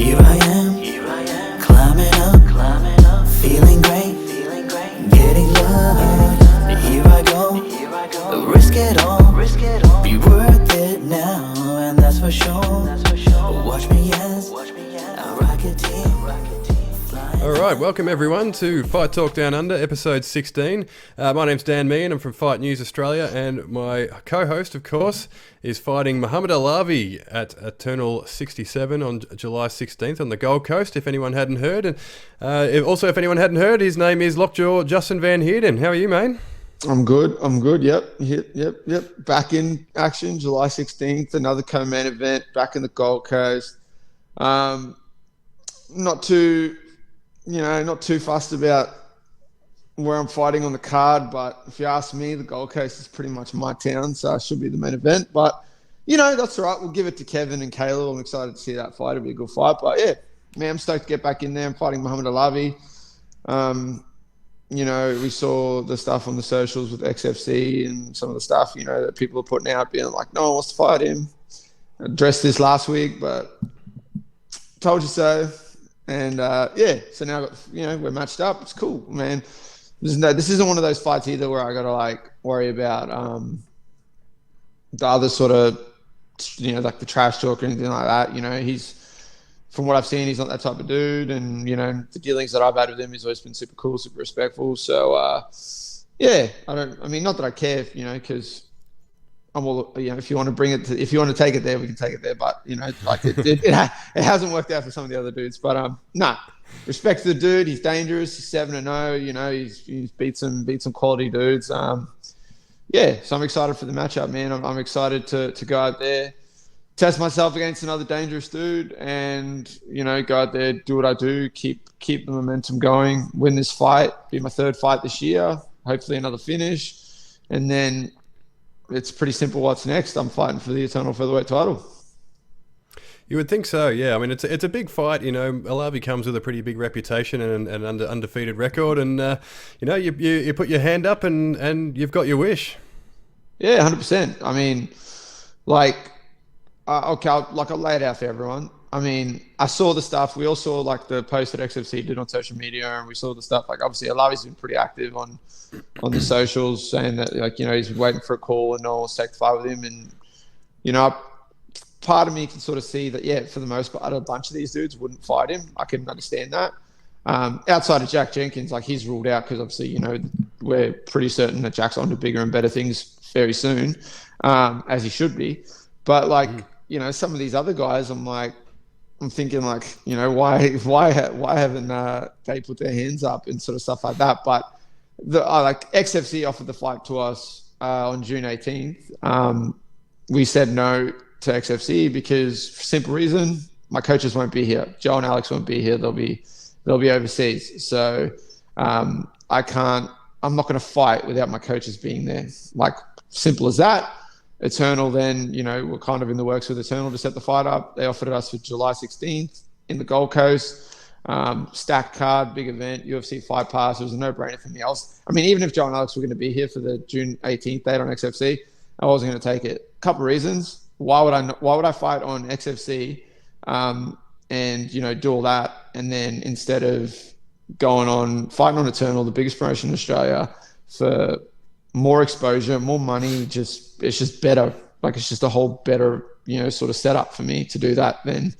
Here I am, climbing up, feeling great, getting love. Here I go, risk it all, be worth it now, and that's for sure. Watch me as a Rocketeer. All right, welcome everyone to Fight Talk Down Under, episode 16. My name's Dan Meehan, I'm from Fight News Australia, and my co-host, of course, is fighting Muhammad Alavi at Eternal 67 on July 16th on the Gold Coast, if anyone hadn't heard. And if anyone hadn't heard, his name is Lockjaw Justin Van Heerden. How are you, mate? I'm good. Yep. Back in action, July 16th, another co-main event, back in the Gold Coast. Not too fussed about where I'm fighting on the card, but if you ask me, the Gold Coast is pretty much my town, so it should be the main event. But, that's all right. We'll give it to Kevin and Caleb. I'm excited to see that fight. It'll be a good fight. But, yeah, man, I'm stoked to get back in there. I'm fighting Muhammad Alavi. We saw the stuff on the socials with XFC and some of the stuff, that people are putting out, being like, no one wants to fight him. I addressed this last week, but told you so. And, so now, we're matched up. It's cool, man. This isn't one of those fights either where I got to, worry about the other sort of, the trash talk or anything like that. From what I've seen, he's not that type of dude. And, the dealings that I've had with him, he's always been super cool, super respectful. So, not that I care, because I'm all, if you want to take it there, we can take it there. But, it hasn't worked out for some of the other dudes. But, respect to the dude. He's dangerous. He's 7-0. He's beat some quality dudes. So I'm excited for the matchup, man. I'm excited to go out there, test myself against another dangerous dude, and go out there, do what I do, keep the momentum going, win this fight, be my third fight this year, hopefully another finish, and then it's pretty simple. What's next? I'm fighting for the Eternal featherweight title. You would think so, yeah. I mean, it's a big fight. Alavi comes with a pretty big reputation and an undefeated record, and you put your hand up and you've got your wish. Yeah, 100%. I mean, I'll lay it out for everyone. I mean, I saw the stuff. We all saw the post that XFC did on social media, and we saw the stuff. Obviously, Alavi's been pretty active on the socials, saying that he's waiting for a call and no one wants to take the fight with him. And part of me can sort of see that, for the most part, a bunch of these dudes wouldn't fight him. I can understand that. Outside of Jack Jenkins, he's ruled out because obviously, we're pretty certain that Jack's on to bigger and better things very soon, as he should be. But some of these other guys, I'm thinking why haven't they put their hands up and sort of stuff like that? But XFC offered the fight to us on June 18th. We said no to XFC because, for simple reason, my coaches won't be here. Joe and Alex won't be here. They'll be overseas. So I'm not going to fight without my coaches being there. Simple as that. Eternal, then, we're kind of in the works with Eternal to set the fight up. They offered it us for July 16th in the Gold Coast. Stacked card, big event, UFC Fight Pass. It was a no-brainer for me. Even if Joe and Alex were going to be here for the June 18th date on XFC, I wasn't going to take it. A couple of reasons. Why would I fight on XFC and do all that, and then instead of fighting on Eternal, the biggest promotion in Australia, for more exposure, more money, it's just better. It's just a whole better, sort of setup for me to do that than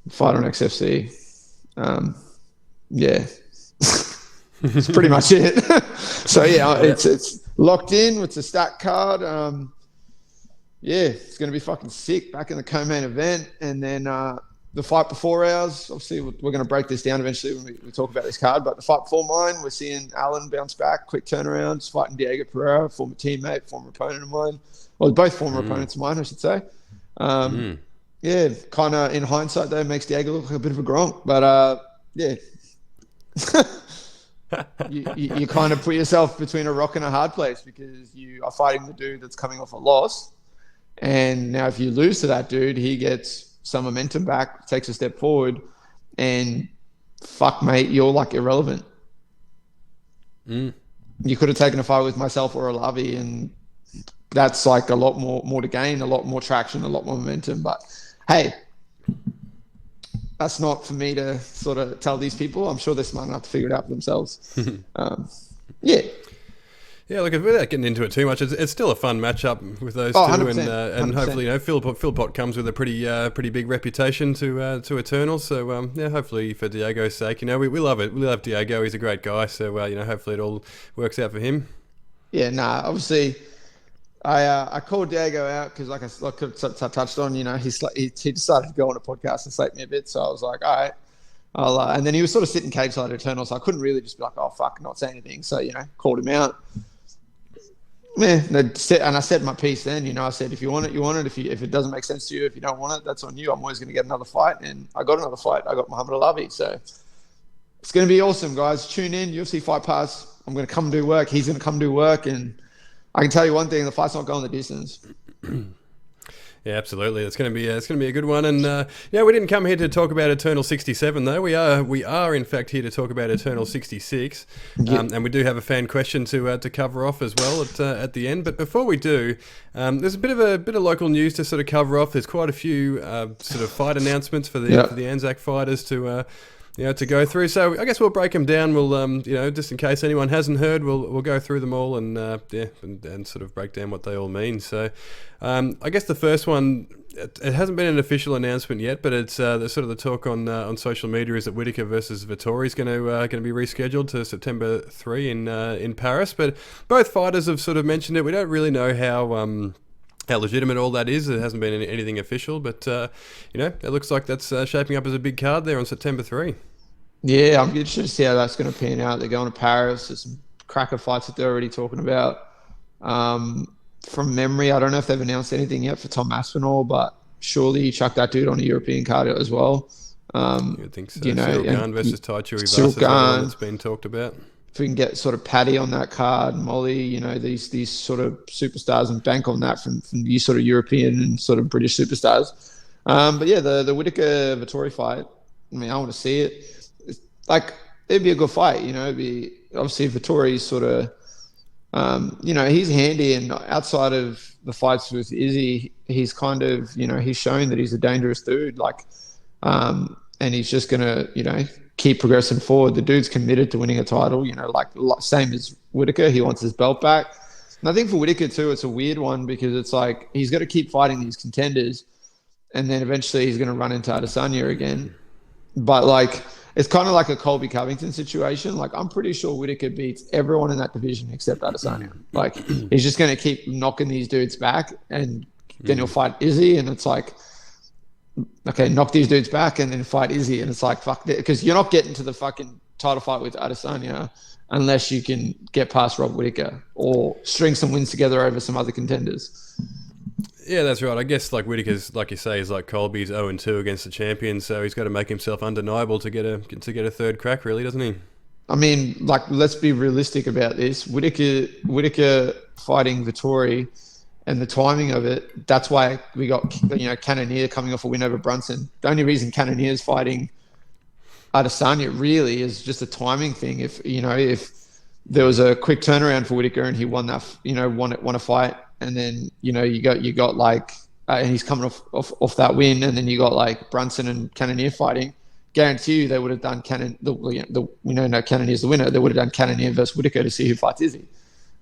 fight on XFC. It's pretty much it. So it's locked in. It's a stacked card. It's going to be fucking sick. Back in the co-main event, and then the fight before ours. Obviously, we're going to break this down eventually when we talk about this card. But the fight before mine, we're seeing Alan bounce back, quick turnarounds, fighting Diego Pereira, former teammate, former opponent of mine. Well, both former opponents of mine, I should say. Kind of in hindsight, though, makes Diego look like a bit of a gronk. But, you kind of put yourself between a rock and a hard place because you are fighting the dude that's coming off a loss. And now if you lose to that dude, he gets some momentum back, takes a step forward, and fuck, mate, you're irrelevant. You could have taken a fight with myself or Alavi, and that's a lot more to gain, a lot more traction, a lot more momentum. But hey, that's not for me to sort of tell these people. I'm sure they're smart enough to figure it out for themselves. Yeah. Yeah, look, without getting into it too much, it's still a fun matchup with those two, 100%, and 100%. hopefully, Philpott comes with a pretty big reputation to Eternal. So yeah, hopefully for Diego's sake, we love it. We love Diego. He's a great guy. So hopefully it all works out for him. Yeah, obviously, I called Diego out because, like I touched on, he decided to go on a podcast and slate me a bit. So I was like, all right, and then he was sort of sitting cage side Eternal, so I couldn't really just be like, oh fuck, not say anything. So called him out. Yeah, and I said my piece then. I said, if you want it, you want it. If it doesn't make sense to you, if you don't want it, that's on you. I'm always going to get another fight, and I got another fight. I got Muhammad Alavi, so it's going to be awesome, guys. Tune in, UFC Fight Pass. I'm going to come do work. He's going to come do work, and I can tell you one thing: the fight's not going the distance. Yeah, absolutely. It's going to be a good one. And we didn't come here to talk about Eternal 67 though. We are in fact here to talk about Eternal 66. And we do have a fan question to cover off as well at the end. But before we do, there's a bit of local news to sort of cover off. There's quite a few sort of fight announcements for the Anzac fighters to go through. So I guess we'll break them down. We'll, just in case anyone hasn't heard, we'll go through them all and sort of break down what they all mean. So I guess the first one, it hasn't been an official announcement yet, but it's the sort of the talk on social media is that Whittaker versus Vettori is going to be rescheduled to September 3 in Paris. But both fighters have sort of mentioned it. We don't really know how legitimate all that is. It hasn't been anything official, but it looks like that's shaping up as a big card there on September 3. Yeah, I'm interested to see how that's going to pan out. They're going to Paris. There's some cracker fights that they're already talking about. From memory, I don't know if they've announced anything yet for Tom Aspinall, but surely you chuck that dude on a European card as well. You would think so. Cyril Gane versus Tai Tuivasa that's been talked about. If we can get sort of Paddy on that card, Molly, these sort of superstars, and bank on that from these sort of European and sort of British superstars. But yeah, the Whittaker Vettori fight, I want to see it. It'd be a good fight, it'd be obviously Vettori's sort of, he's handy, and outside of the fights with Izzy, he's kind of, he's shown that he's a dangerous dude, and he's just going to, keep progressing forward. The dude's committed to winning a title, same as Whittaker. He wants his belt back. And I think for Whittaker too, it's a weird one because it's like he's got to keep fighting these contenders, and then eventually he's going to run into Adesanya again. But it's kind of like a Colby Covington situation. I'm pretty sure Whittaker beats everyone in that division except Adesanya. He's just going to keep knocking these dudes back, and then he'll fight Izzy, and it's like, okay, knock these dudes back and then fight Izzy, and it's like, fuck that, because you're not getting to the fucking title fight with Adesanya unless you can get past Rob Whittaker or string some wins together over some other contenders. Yeah, that's right. I guess Whittaker's, like you say, is like Colby's 0-2 against the champion, so he's got to make himself undeniable to get a third crack, really, doesn't he? Let's be realistic about this. Whittaker fighting Vettori, and the timing of it, that's why we got, Cannonier coming off a win over Brunson. The only reason Cannonier's fighting Adesanya really is just a timing thing. If there was a quick turnaround for Whittaker and he won that, won a fight, and then, you got and he's coming off that win, and then you got Brunson and Cannonier fighting, guarantee you they would have done Cannonier's the winner. They would have done Cannonier versus Whittaker to see who fights Izzy.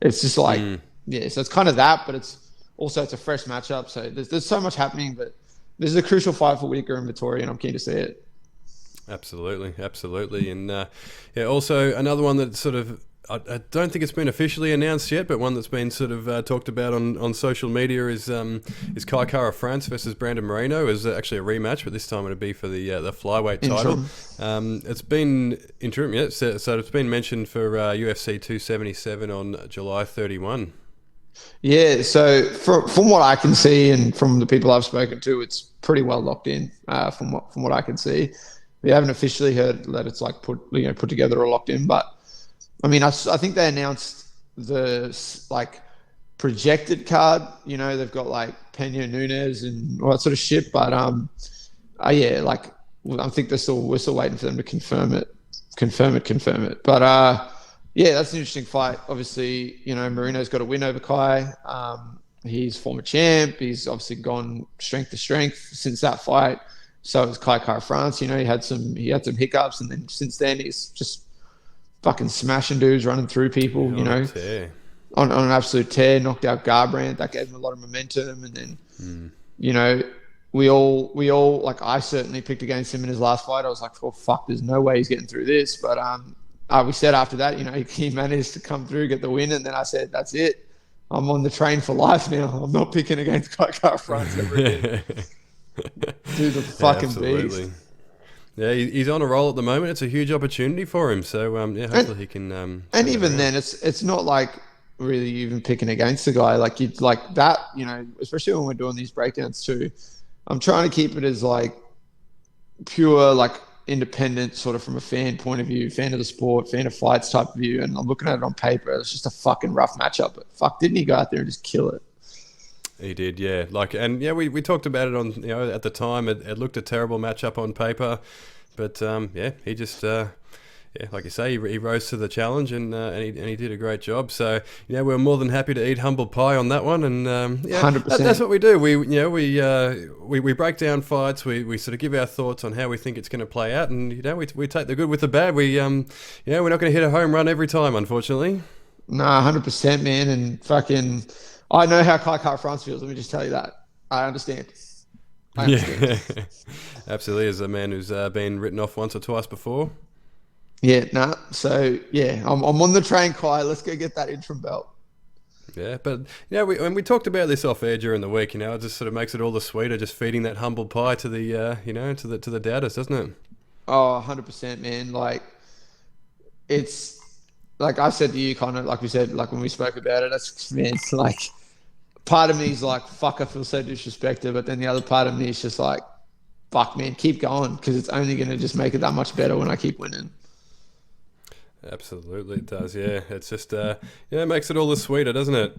It's just so it's kind of that, but it's a fresh matchup. So there's so much happening, but this is a crucial fight for Whittaker and Vettori, and I'm keen to see it. Absolutely. And also another one that sort of, I don't think it's been officially announced yet, but one that's been sort of talked about on social media is Kai Kara France versus Brandon Moreno. Is actually a rematch, but this time it'll be for the flyweight title. It's been interim, yeah. So it's been mentioned for UFC 277 on July 31. Yeah, so from what I can see and from the people I've spoken to, it's pretty well locked in. From what I can see, we haven't officially heard that it's put together or locked in, but I think they announced the projected card. They've got Pena Nunes and all that sort of shit, but I think we're still waiting for them to confirm it. But that's an interesting fight. Obviously, Moreno's got a win over Kai. He's former champ. He's obviously gone strength to strength since that fight. So it was Kai Kara France. He had some hiccups, and then since then he's just fucking smashing dudes, running through people. On an absolute tear. Knocked out Garbrandt. That gave him a lot of momentum, and then we all like, I certainly picked against him in his last fight. I was like, oh fuck, there's no way he's getting through this. But we said after that, he managed to come through, get the win, and then I said, that's it. I'm on the train for life now. I'm not picking against Kai Kara France ever again. Dude, the fucking beast. Yeah, he's on a roll at the moment. It's a huge opportunity for him. So hopefully he can. And even then, it's not like really even picking against the guy. Like you like that, especially when we're doing these breakdowns too. I'm trying to keep it as like pure, like independent, sort of from a fan point of view, fan of the sport, fan of fights type of view. And I'm looking at it on paper. It's just a fucking rough matchup. But fuck, didn't he go out there and just kill it? He did, yeah. We talked about it on, at the time. It looked a terrible matchup on paper, but he just, like you say, he rose to the challenge and he did a great job. So we're more than happy to eat humble pie on that one, and 100%. That's what we do. We break down fights. We sort of give our thoughts on how we think it's going to play out, and we take the good with the bad. We're not going to hit a home run every time, unfortunately. No, 100%, man, and fucking. I know how Kai Kara France feels. Let me just tell you that. I understand. Yeah, absolutely. As a man who's been written off once or twice before. Yeah, nah. So yeah, I'm on the train, Kai. Let's go get that interim belt. Yeah, but we talked about this off air during the week. It just sort of makes it all the sweeter, just feeding that humble pie to the to the doubters, doesn't it? Oh, 100%, man. Like it's like I said to you, kind of like we said, like when we spoke about it. That's, man, like. Part of me is like, fuck, I feel so disrespected. But then the other part of me is just like, fuck, man, keep going, because it's only going to just make it that much better when I keep winning. Absolutely, it does, yeah. It's just, it makes it all the sweeter, doesn't it?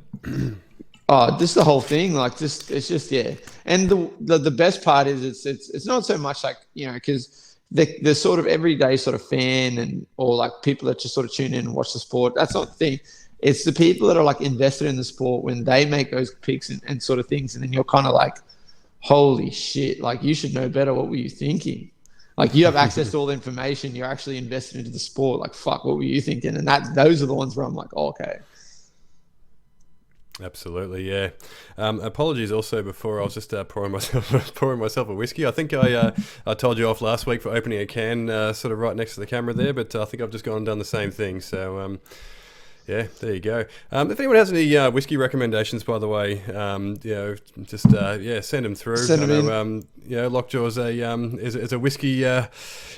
Oh, this the whole thing. Like, it's just, yeah. And the best part is it's not so much like, because the sort of everyday sort of fan or like people that just sort of tune in and watch the sport. That's not the thing. It's the people that are like invested in the sport when they make those picks and sort of things. And then you're kind of like, holy shit, like you should know better. What were you thinking? Like you have access to all the information. You're actually invested into the sport. Like, fuck, what were you thinking? And those are the ones where I'm like, oh, okay. Absolutely, yeah. Apologies also before I was just pouring myself a whiskey. I think I told you off last week for opening a can sort of right next to the camera there, but I think I've just gone and done the same thing. So, yeah, there you go. If anyone has any whiskey recommendations, by the way, just send them through. Send them in. Lockjaw's is a whiskey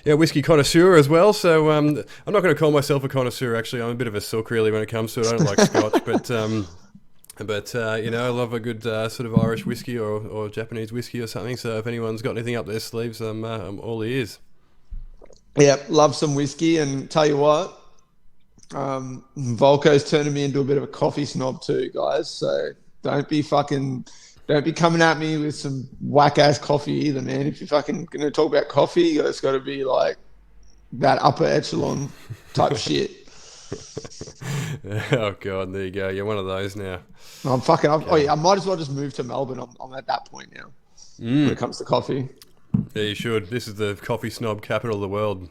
whiskey connoisseur as well. So I'm not going to call myself a connoisseur. Actually, I'm a bit of a sook really when it comes to it. I don't like Scotch, but I love a good sort of Irish whiskey or Japanese whiskey or something. So if anyone's got anything up their sleeves, I'm all ears. Yeah, love some whiskey, and tell you what. Volko's turning me into a bit of a coffee snob too, guys. So don't be coming at me with some whack ass coffee either, man. If you're fucking gonna talk about coffee, it's got to be like that upper echelon type shit. Oh god, there you go. You're one of those now. I might as well just move to Melbourne. I'm at that point now when it comes to coffee. Yeah, you should. This is the coffee snob capital of the world.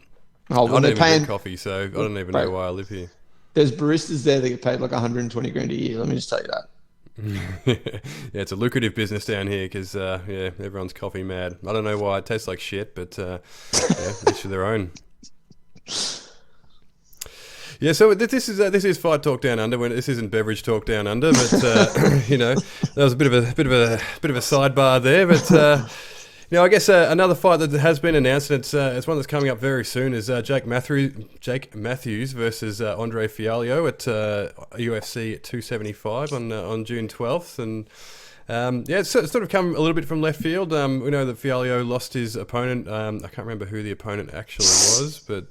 Oh, well, I don't even drink coffee, so I don't even know why I live here. There's baristas there that get paid like 120 grand a year. Let me just tell you that. Yeah, it's a lucrative business down here because everyone's coffee mad. I don't know why. It tastes like shit, but each of their own. Yeah, so this is Fight Talk Down Under. This isn't Beverage Talk Down Under, but that was a bit of a sidebar there, but. Now, I guess another fight that has been announced, and it's one that's coming up very soon, is Jake Matthews versus Andre Fialho at UFC 275 on June 12th. And it's sort of come a little bit from left field. We know that Fialho lost his opponent. I can't remember who the opponent actually was, but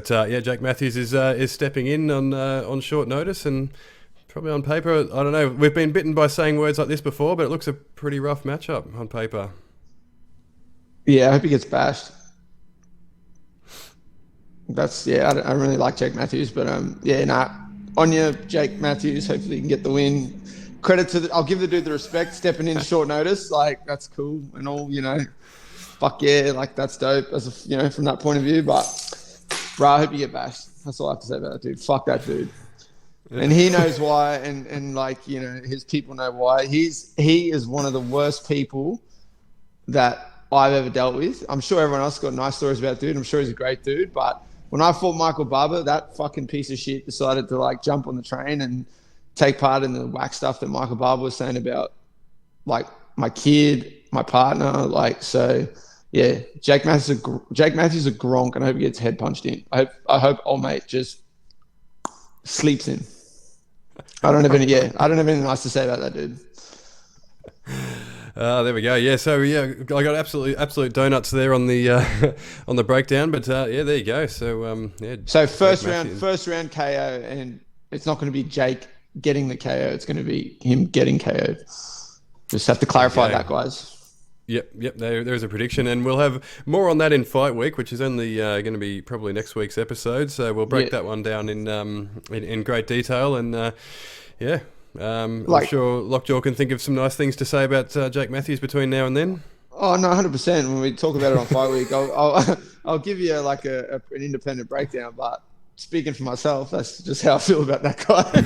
Jake Matthews is stepping in on short notice, and probably on paper, I don't know. We've been bitten by saying words like this before, but it looks a pretty rough matchup on paper. Yeah, I hope he gets bashed. I really like Jake Matthews, but on you, Jake Matthews. Hopefully you can get the win. credit to I'll give the dude the respect, stepping in short notice. Like, that's cool and all, fuck yeah, like that's dope as from that point of view. But bro, I hope you get bashed. That's all I have to say about that dude. Fuck that dude. And he knows why, and like, his people know why. He is one of the worst people that I've ever dealt with. I'm sure everyone else got nice stories about dude. I'm sure he's a great dude, but when I fought Michael Barber, that fucking piece of shit decided to like jump on the train and take part in the whack stuff that Michael Barber was saying about like my kid, my partner, like, so yeah. Jake Matthews is a gronk, and I hope he gets head punched in. I hope old mate just sleeps in. I don't have anything nice to say about that dude. There we go. Yeah, so yeah, I got absolute donuts there on the on the breakdown, but yeah, there you go. So yeah. So first round KO, and it's not going to be Jake getting the KO. It's going to be him getting KO'd. Just have to clarify that, guys. Yep. There is a prediction, and we'll have more on that in Fight Week, which is only going to be probably next week's episode. So we'll break that one down in great detail, and yeah. I'm sure Lockjaw can think of some nice things to say about Jake Matthews between now and then. Oh no, 100%. When we talk about it on Fight Week, I'll give you like an independent breakdown. But speaking for myself, that's just how I feel about that guy.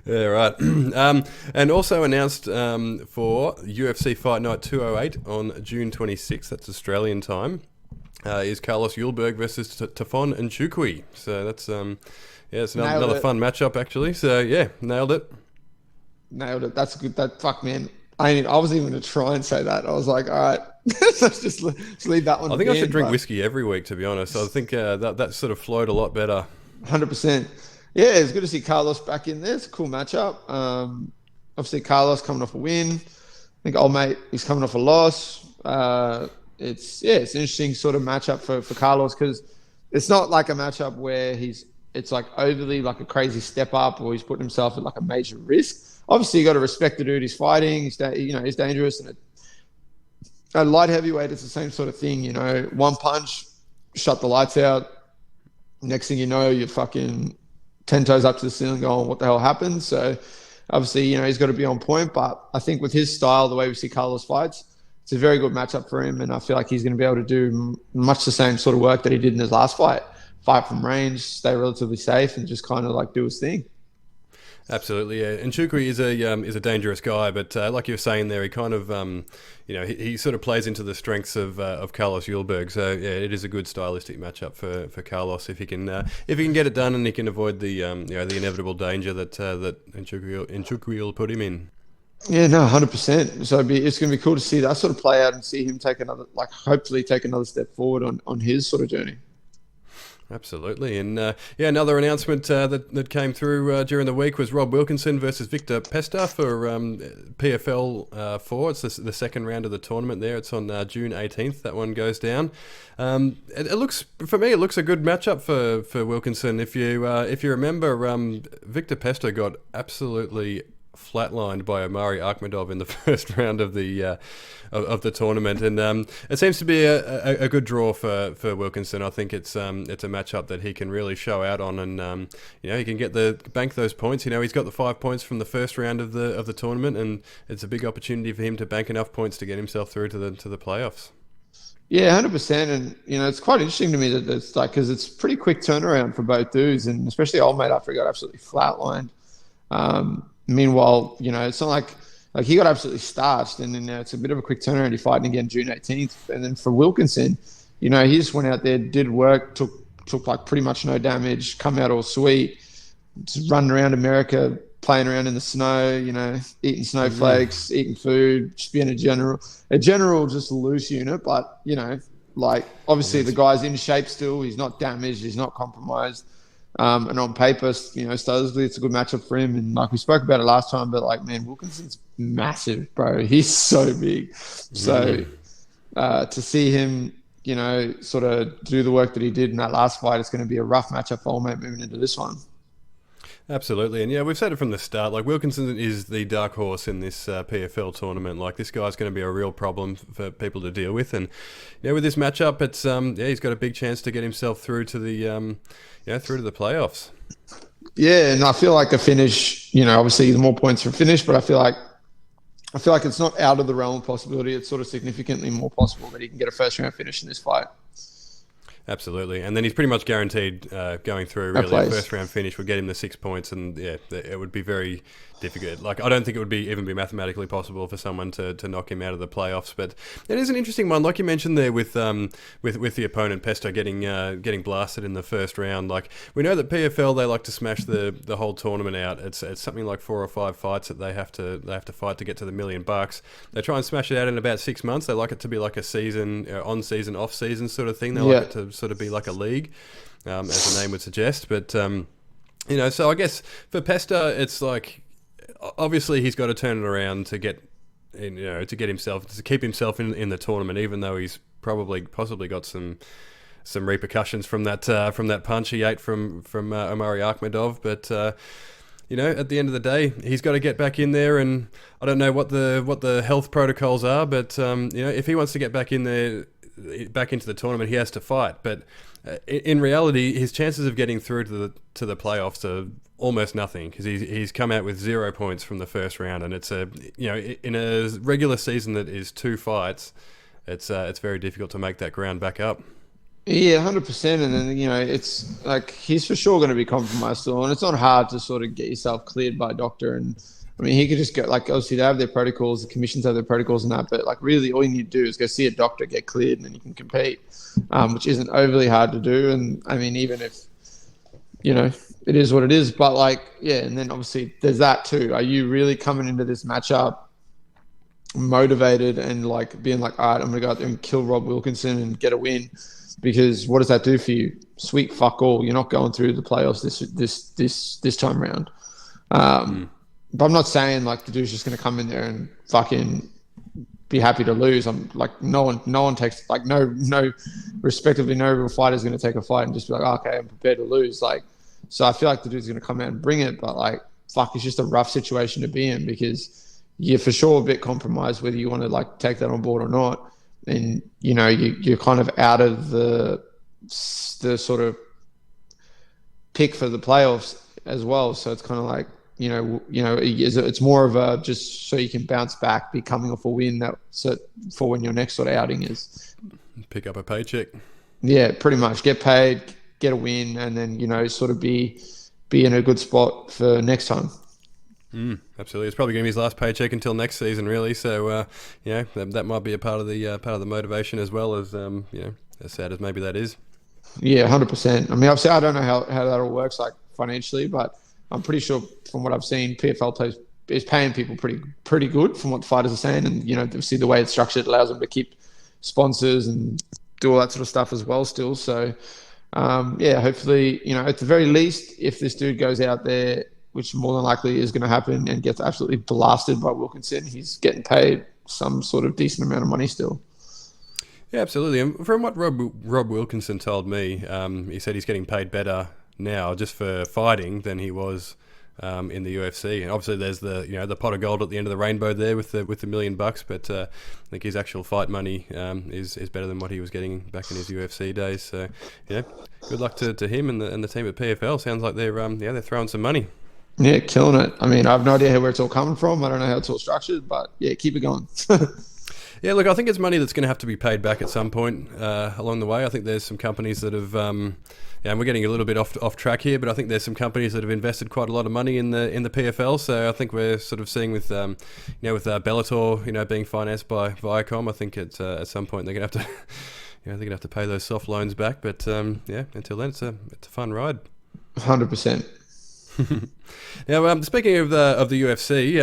Yeah, right. And also announced for UFC Fight Night 208 on June 26th, that's Australian time, is Carlos Yulberg versus Tafon and Chukwi. So that's yeah, it's another fun matchup, actually. So, yeah, nailed it. That's good. Fuck, man. I wasn't even going to try and say that. I was like, all right, let's just leave that one. I think I should drink whiskey every week, to be honest. I think that sort of flowed a lot better. 100%. Yeah, it's good to see Carlos back in there. It's a cool matchup. Obviously, Carlos coming off a win. I think old mate, he's coming off a loss. It's an interesting sort of matchup for Carlos, because it's not like a matchup where it's like overly like a crazy step up, or he's putting himself at like a major risk. Obviously, you got to respect the dude he's fighting. He's dangerous, and a light heavyweight, it's the same sort of thing. One punch, shut the lights out. Next thing you know, you're fucking 10 toes up to the ceiling, going, "What the hell happened?" So, obviously, he's got to be on point. But I think with his style, the way we see Carlos fights, it's a very good matchup for him, and I feel like he's going to be able to do much the same sort of work that he did in his last fight. Fight from range, stay relatively safe, and just kind of like do his thing. Absolutely, yeah. And Chukwi is a dangerous guy, but like you were saying there, he kind of he sort of plays into the strengths of Carlos Yulberg. So yeah, it is a good stylistic matchup for Carlos if he can get it done, and he can avoid the the inevitable danger that Chukwi will put him in. Yeah, no, 100%. So it's going to be cool to see that sort of play out and see him hopefully take another step forward on his sort of journey. Absolutely. And another announcement that came through during the week was Rob Wilkinson versus Victor Pesta for PFL 4. It's the second round of the tournament there. It's on June 18th. That one goes down. It looks a good matchup for Wilkinson. If you remember, Victor Pesta got absolutely flatlined by Omari Akhmedov in the first round of the tournament, and it seems to be a good draw for Wilkinson. I think it's a matchup that he can really show out on, and he can bank those points. He's got the 5 points from the first round of the tournament, and it's a big opportunity for him to bank enough points to get himself through to the playoffs. Yeah, 100%. And it's quite interesting to me that it's like, because it's pretty quick turnaround for both dudes, and especially old mate after he got absolutely flatlined. Meanwhile, it's not like he got absolutely starched, and then it's a bit of a quick turnaround. He's fighting again June 18th, and then for Wilkinson, he just went out there, did work, took like pretty much no damage, come out all sweet, just running around America, playing around in the snow, eating snowflakes, eating food, just being a general just loose unit. But obviously the guy's in shape still. He's not damaged. He's not compromised. And on paper, stylistically, it's a good matchup for him. And like we spoke about it last time, but Wilkinson's massive, bro. He's so big. So to see him, sort of do the work that he did in that last fight, it's going to be a rough matchup for old mate moving into this one. Absolutely. And we've said it from the start, Wilkinson is the dark horse in this PFL tournament. This guy's going to be a real problem for people to deal with. And with this matchup, it's he's got a big chance to get himself through to the through to the playoffs. Yeah, and I feel like the finish, obviously the more points for finish, but I feel like it's not out of the realm of possibility. It's sort of significantly more possible that he can get a first round finish in this fight. Absolutely, and then he's pretty much guaranteed going through. Really, a first round finish would get him the 6 points, and yeah, it would be very difficult. Like, I don't think it would even be mathematically possible for someone to knock him out of the playoffs. But it is an interesting one, like you mentioned there, with the opponent Pesto getting blasted in the first round. Like, we know that PFL, they like to smash the whole tournament out. It's something like 4 or 5 fights that they have to fight to get to the $1 million. They try and smash it out in about 6 months. They like it to be like a season, on season, off season sort of thing. They like it to sort of be like a league, as the name would suggest. But so I guess for Pesta, it's like, obviously he's got to turn it around to get, to keep himself in the tournament, even though he's possibly got some repercussions from that punch he ate from Omari Akhmedov. But at the end of the day, he's got to get back in there, and I don't know what the health protocols are, but if he wants to get back in there, back into the tournament, he has to fight. But in reality, his chances of getting through to the playoffs are almost nothing, because he's come out with 0 points from the first round, and it's in a regular season that is 2 fights, it's very difficult to make that ground back up. Yeah, 100%. And then it's like he's for sure going to be compromised still, and it's not hard to sort of get yourself cleared by a doctor. And I mean, he could just go, like, obviously they have their protocols, the commissions have their protocols and that, but like really all you need to do is go see a doctor, get cleared, and then you can compete, which isn't overly hard to do. And I mean, even if, it is what it is, but like, yeah. And then obviously there's that too. Are you really coming into this matchup motivated and like being like, all right, I'm going to go out there and kill Rob Wilkinson and get a win? Because what does that do for you? Sweet fuck all. You're not going through the playoffs this time around. But I'm not saying like the dude's just going to come in there and fucking be happy to lose. I'm like, no one takes, like, no respectively, no real fighter is going to take a fight and just be like, oh, okay, I'm prepared to lose. Like, so I feel like the dude's going to come out and bring it, but like, fuck, it's just a rough situation to be in, because you're for sure a bit compromised whether you want to like take that on board or not. And you're kind of out of the sort of pick for the playoffs as well. So it's kind of like, it's more of a just so you can bounce back, be coming off a win for when your next sort of outing is. Pick up a paycheck. Yeah, pretty much. Get paid, get a win, and then, sort of be in a good spot for next time. Absolutely. It's probably going to be his last paycheck until next season, really. So, that might be a part of the motivation as well, as, as sad as maybe that is. Yeah, 100%. I mean, obviously, I don't know how that all works, like, financially, but I'm pretty sure from what I've seen, PFL is paying people pretty good from what the fighters are saying. And, obviously the way it's structured allows them to keep sponsors and do all that sort of stuff as well still. So, hopefully, at the very least, if this dude goes out there, which more than likely is going to happen, and gets absolutely blasted by Wilkinson, he's getting paid some sort of decent amount of money still. Yeah, absolutely. And from what Rob Wilkinson told me, he said he's getting paid better now just for fighting than he was in the UFC. And obviously there's the pot of gold at the end of the rainbow there with the $1 million, but I think his actual fight money is better than what he was getting back in his UFC days. So good luck to him and the team at PFL. Sounds like they're throwing some money. Yeah, killing it. I mean, I have no idea where it's all coming from. I don't know how it's all structured, but yeah, keep it going. Yeah, look, I think it's money that's going to have to be paid back at some point along the way. I think there's some companies that have, and we're getting a little bit off track here, but I think there's some companies that have invested quite a lot of money in the PFL. So I think we're sort of seeing with Bellator, being financed by Viacom. I think at some point they're going to have to, they're going to have to pay those soft loans back. But until then, it's a fun ride. 100%. Now, speaking of the UFC,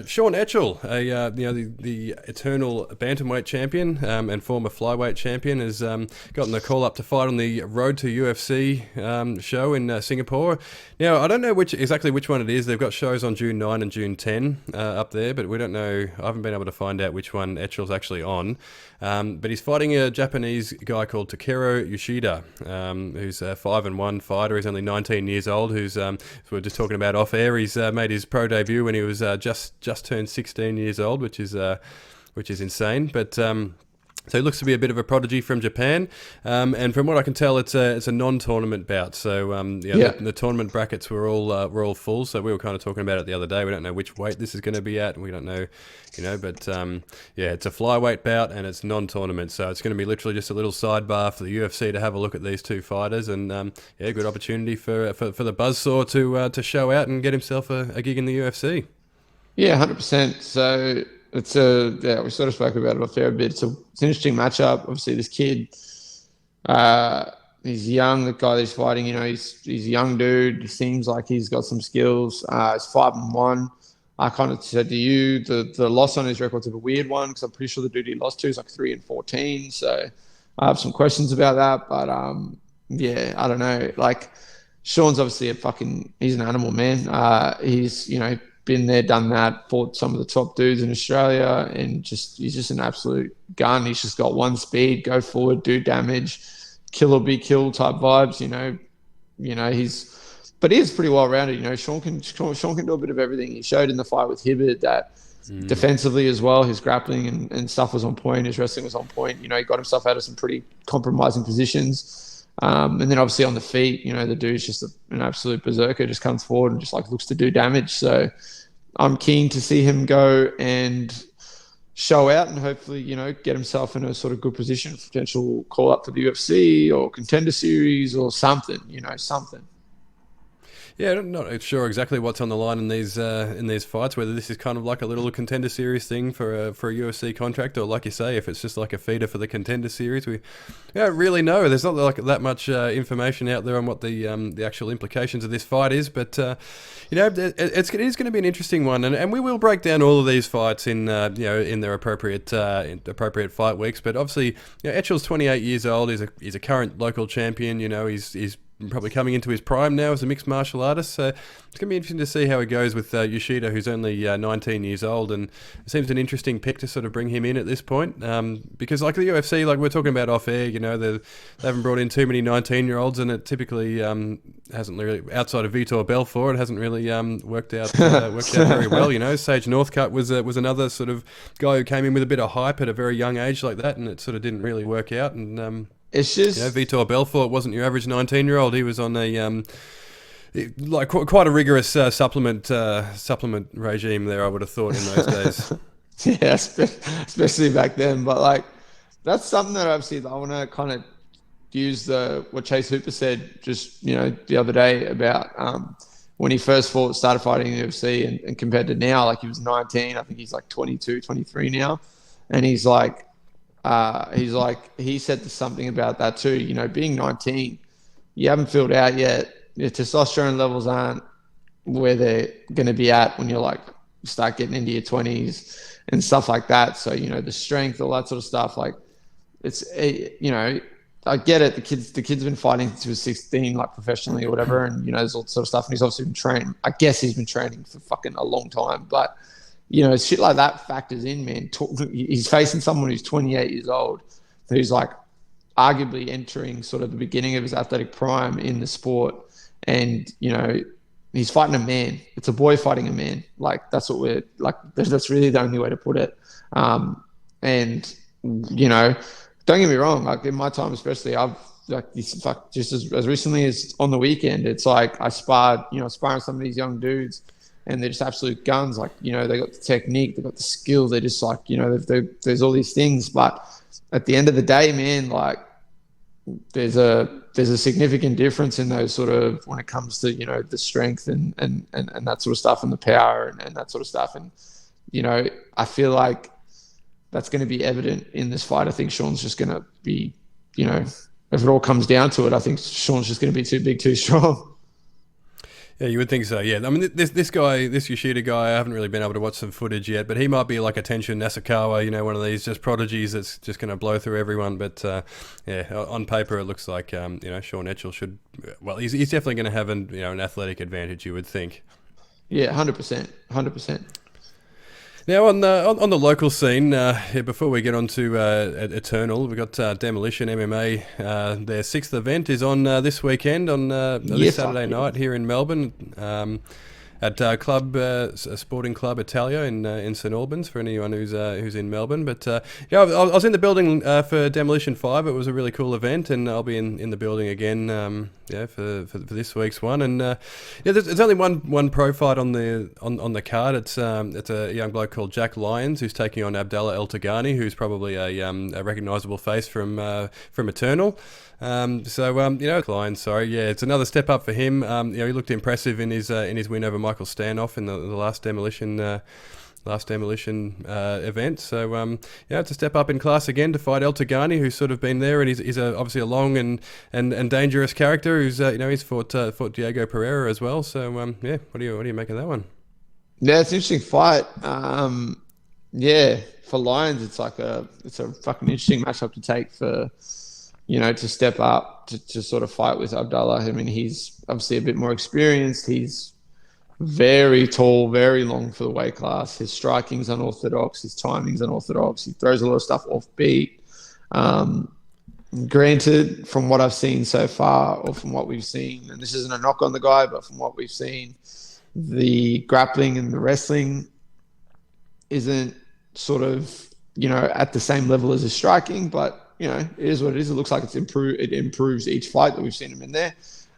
Sean Etchell, the eternal bantamweight champion and former flyweight champion, has gotten the call up to fight on the Road to UFC show in Singapore. Now, I don't know exactly which one it is. They've got shows on June 9 and June 10 up there, but we don't know. I haven't been able to find out which one Etchell's actually on. But he's fighting a Japanese guy called Takeru Yoshida, who's a 5-1 fighter. He's only 19 years old. Who's we were just talking about off air. He's made his pro debut when he was just turned 16 years old, which is insane. But So he looks to be a bit of a prodigy from Japan, and from what I can tell, it's a non-tournament bout. So the tournament brackets were all full. So we were kind of talking about it the other day. We don't know which weight this is going to be at, and we don't know, but it's a flyweight bout and it's non-tournament. So it's going to be literally just a little sidebar for the UFC to have a look at these two fighters, and good opportunity for the buzzsaw to show out and get himself a gig in the UFC. Yeah, 100%. So we sort of spoke about it a fair bit. It's an interesting matchup. Obviously, this kid, he's young. The guy that he's fighting, he's a young dude. He seems like he's got some skills. He's 5-1. I kind of said to you, the loss on his record's a weird one because I'm pretty sure the dude he lost to is like 3-14. So I have some questions about that. But I don't know. Like, Sean's obviously he's an animal, man. He's been there, done that, fought some of the top dudes in Australia, and he's just an absolute gun. He's just got one speed, go forward, do damage, kill or be killed type vibes. But he is pretty well rounded. Sean can do a bit of everything. He showed in the fight with Hibbert that defensively as well, his grappling and stuff was on point. His wrestling was on point. He got himself out of some pretty compromising positions. And then obviously on the feet, the dude's just an absolute berserker, just comes forward and just looks to do damage. So I'm keen to see him go and show out and hopefully, get himself in a sort of good position for potential call up for the UFC or contender series or something, something. Yeah, I'm not sure exactly what's on the line in these fights. Whether this is kind of like a little contender series thing for a UFC contract, or like you say, if it's just like a feeder for the contender series, we don't really know. There's not like that much information out there on what the actual implications of this fight is. But it is going to be an interesting one, and we will break down all of these fights in their appropriate fight weeks. But obviously, Etchel's 28 years old. He's a current local champion. He's probably coming into his prime now as a mixed martial artist, so it's going to be interesting to see how he goes with Yoshida, who's only 19 years old, and it seems an interesting pick to sort of bring him in at this point, because like the UFC, like we're talking about off air, they haven't brought in too many 19-year-olds, and it typically hasn't really, outside of Vitor Belfort, it hasn't really worked out very well. Sage Northcutt was another sort of guy who came in with a bit of hype at a very young age like that, and it sort of didn't really work out, and it's just Vitor Belfort wasn't your average 19-year-old. He was on a quite a rigorous supplement regime there, I would have thought, in those days. Yeah, especially back then. But that's something that obviously I want to kind of use what Chase Hooper said just the other day about when he first started fighting in the UFC and compared to now. He was 19. I think he's 22, 23 now, and he's he said something about that too. Being 19, you haven't filled out yet. Your testosterone levels aren't where they're going to be at when you're start getting into your 20s and stuff like that. So, the strength, all that sort of stuff, it's, I get it. The kid's been fighting since he was 16, professionally or whatever. And, there's all that sort of stuff. And he's obviously been training. I guess he's been training for fucking a long time, but shit like that factors in, man. He's facing someone who's 28 years old, who's arguably entering sort of the beginning of his athletic prime in the sport. And, he's fighting a man. It's a boy fighting a man. That's what that's really the only way to put it. And, don't get me wrong. In my time, especially, I've just as recently as on the weekend, it's I sparring some of these young dudes, and they're just absolute guns. They got the technique, they got the skill. They're just there's all these things. But at the end of the day, man, there's a significant difference in those sort of, when it comes to, the strength and that sort of stuff, and the power and that sort of stuff. And, I feel like that's going to be evident in this fight. I think Sean's just going to be, if it all comes down to it, I think Sean's just going to be too big, too strong. Yeah, you would think so, yeah. I mean, this Yoshida guy, I haven't really been able to watch some footage yet, but he might be like a Tenshin Nasukawa, one of these just prodigies that's just going to blow through everyone. But, on paper, it looks like, Sean Etchel should... Well, he's definitely going to have an athletic advantage, you would think. Yeah, 100%. 100%. Now, on the local scene, before we get on to Eternal, we've got Demolition Mma. Their 6th event is on this weekend, on this Saturday night here in Melbourne. at Sporting Club Italia in St Albans for anyone who's in Melbourne. But I was in the building for Demolition 5. It was a really cool event, and I'll be in the building again for this week's one. And there's only one pro fight on the card. It's a young bloke called Jack Lyons who's taking on Abdallah El Tagani, who's probably a recognisable face from Eternal. Lyons, sorry, it's another step up for him. He looked impressive in his win over Michael Stanoff in the last Demolition event. So it's a step up in class again to fight El Tagani, who's sort of been there, and he's obviously a long and dangerous character. Who's he's fought Diego Pereira as well. So what do you make of that one? Yeah, it's an interesting fight. For Lions, it's a fucking interesting matchup to take for. To step up to sort of fight with Abdallah. I mean, he's obviously a bit more experienced. He's very tall, very long for the weight class. His striking's unorthodox. His timing's unorthodox. He throws a lot of stuff off beat. Granted, from what I've seen so far, or from what we've seen, and this isn't a knock on the guy, but from what we've seen, the grappling and the wrestling isn't sort of, at the same level as his striking, but it is what it is. It looks like it improves each fight that we've seen him in there.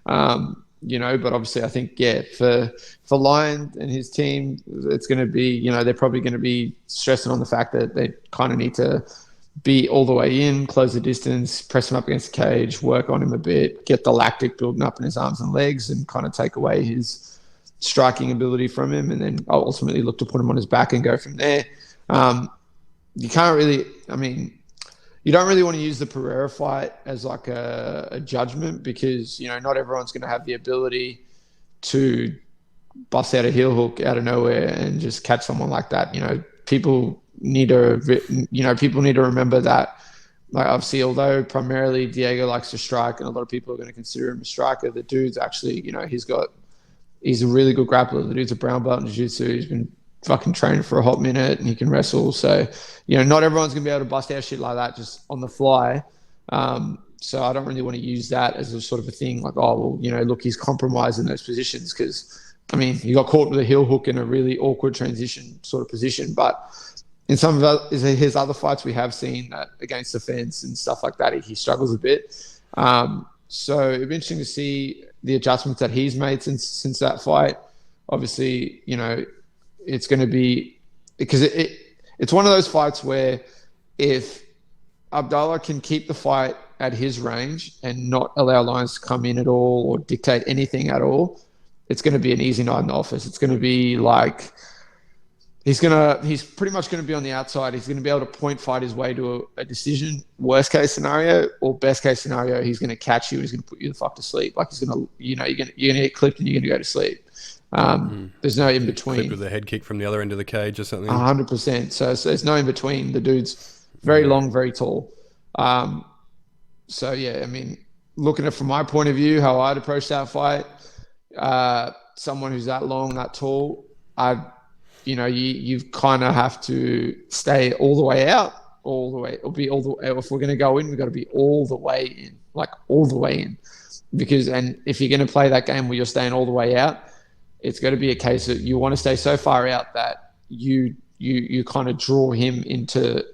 But obviously I think, for Lyon and his team, it's going to be, they're probably going to be stressing on the fact that they kind of need to be all the way in, close the distance, press him up against the cage, work on him a bit, get the lactic building up in his arms and legs, and kind of take away his striking ability from him, and then ultimately look to put him on his back and go from there. You can't really, you don't really want to use the Pereira fight as like a judgment, because, not everyone's going to have the ability to bust out a heel hook out of nowhere and just catch someone like that. People need to remember that. Like, obviously, although primarily Diego likes to strike and a lot of people are going to consider him a striker, the dude's actually, he's a really good grappler. The dude's a brown belt in jiu-jitsu. He's been fucking training for a hot minute, and he can wrestle. So, not everyone's going to be able to bust out shit like that just on the fly. So I don't really want to use that as a sort of a thing like, look, he's compromised in those positions, because, he got caught with a heel hook in a really awkward transition sort of position. But in some of his other fights, we have seen that against the fence and stuff like that, he struggles a bit. So it'd be interesting to see the adjustments that he's made since that fight. Obviously, it's going to be, because it's one of those fights where if Abdallah can keep the fight at his range and not allow Lyons to come in at all or dictate anything at all, it's going to be an easy night in the office. It's going to be like, he's pretty much going to be on the outside. He's going to be able to point fight his way to a decision, worst case scenario, or best case scenario, he's going to catch you. He's going to put you the fuck to sleep. Like, he's going to, you're going to get clipped and you're going to go to sleep. There's no in between. Clipped with a head kick from the other end of the cage or something. 100%. So there's no in between. The dude's very long, very tall. Looking at it from my point of view, how I'd approach that fight, someone who's that long, that tall, you kind of have to stay all the way out, if we're going to go in, we've got to be all the way in, like all the way in. And if you're going to play that game where you're staying all the way out, it's going to be a case that you want to stay so far out that you kind of draw him into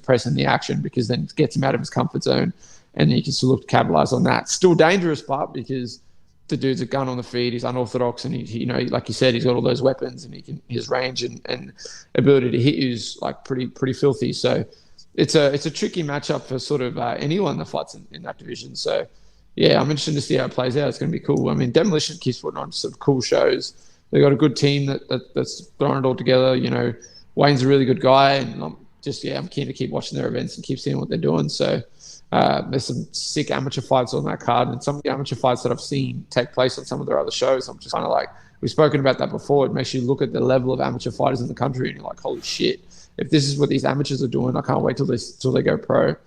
pressing the action, because then it gets him out of his comfort zone, and then you can still look to capitalize on that. Still dangerous part, because the dude's a gun on the feet. He's unorthodox, and he like you said, he's got all those weapons, and his range and ability to hit you is like pretty filthy. So it's a tricky matchup for sort of anyone that fights in that division. So yeah, I'm interested to see how it plays out. It's going to be cool. Demolition keeps putting on some cool shows. They've got a good team that's throwing it all together. Wayne's a really good guy, and I'm keen to keep watching their events and keep seeing what they're doing. So there's some sick amateur fights on that card, and some of the amateur fights that I've seen take place on some of their other shows, I'm just kind of like, we've spoken about that before. It makes you look at the level of amateur fighters in the country, and you're like, holy shit, if this is what these amateurs are doing, I can't wait till they go pro.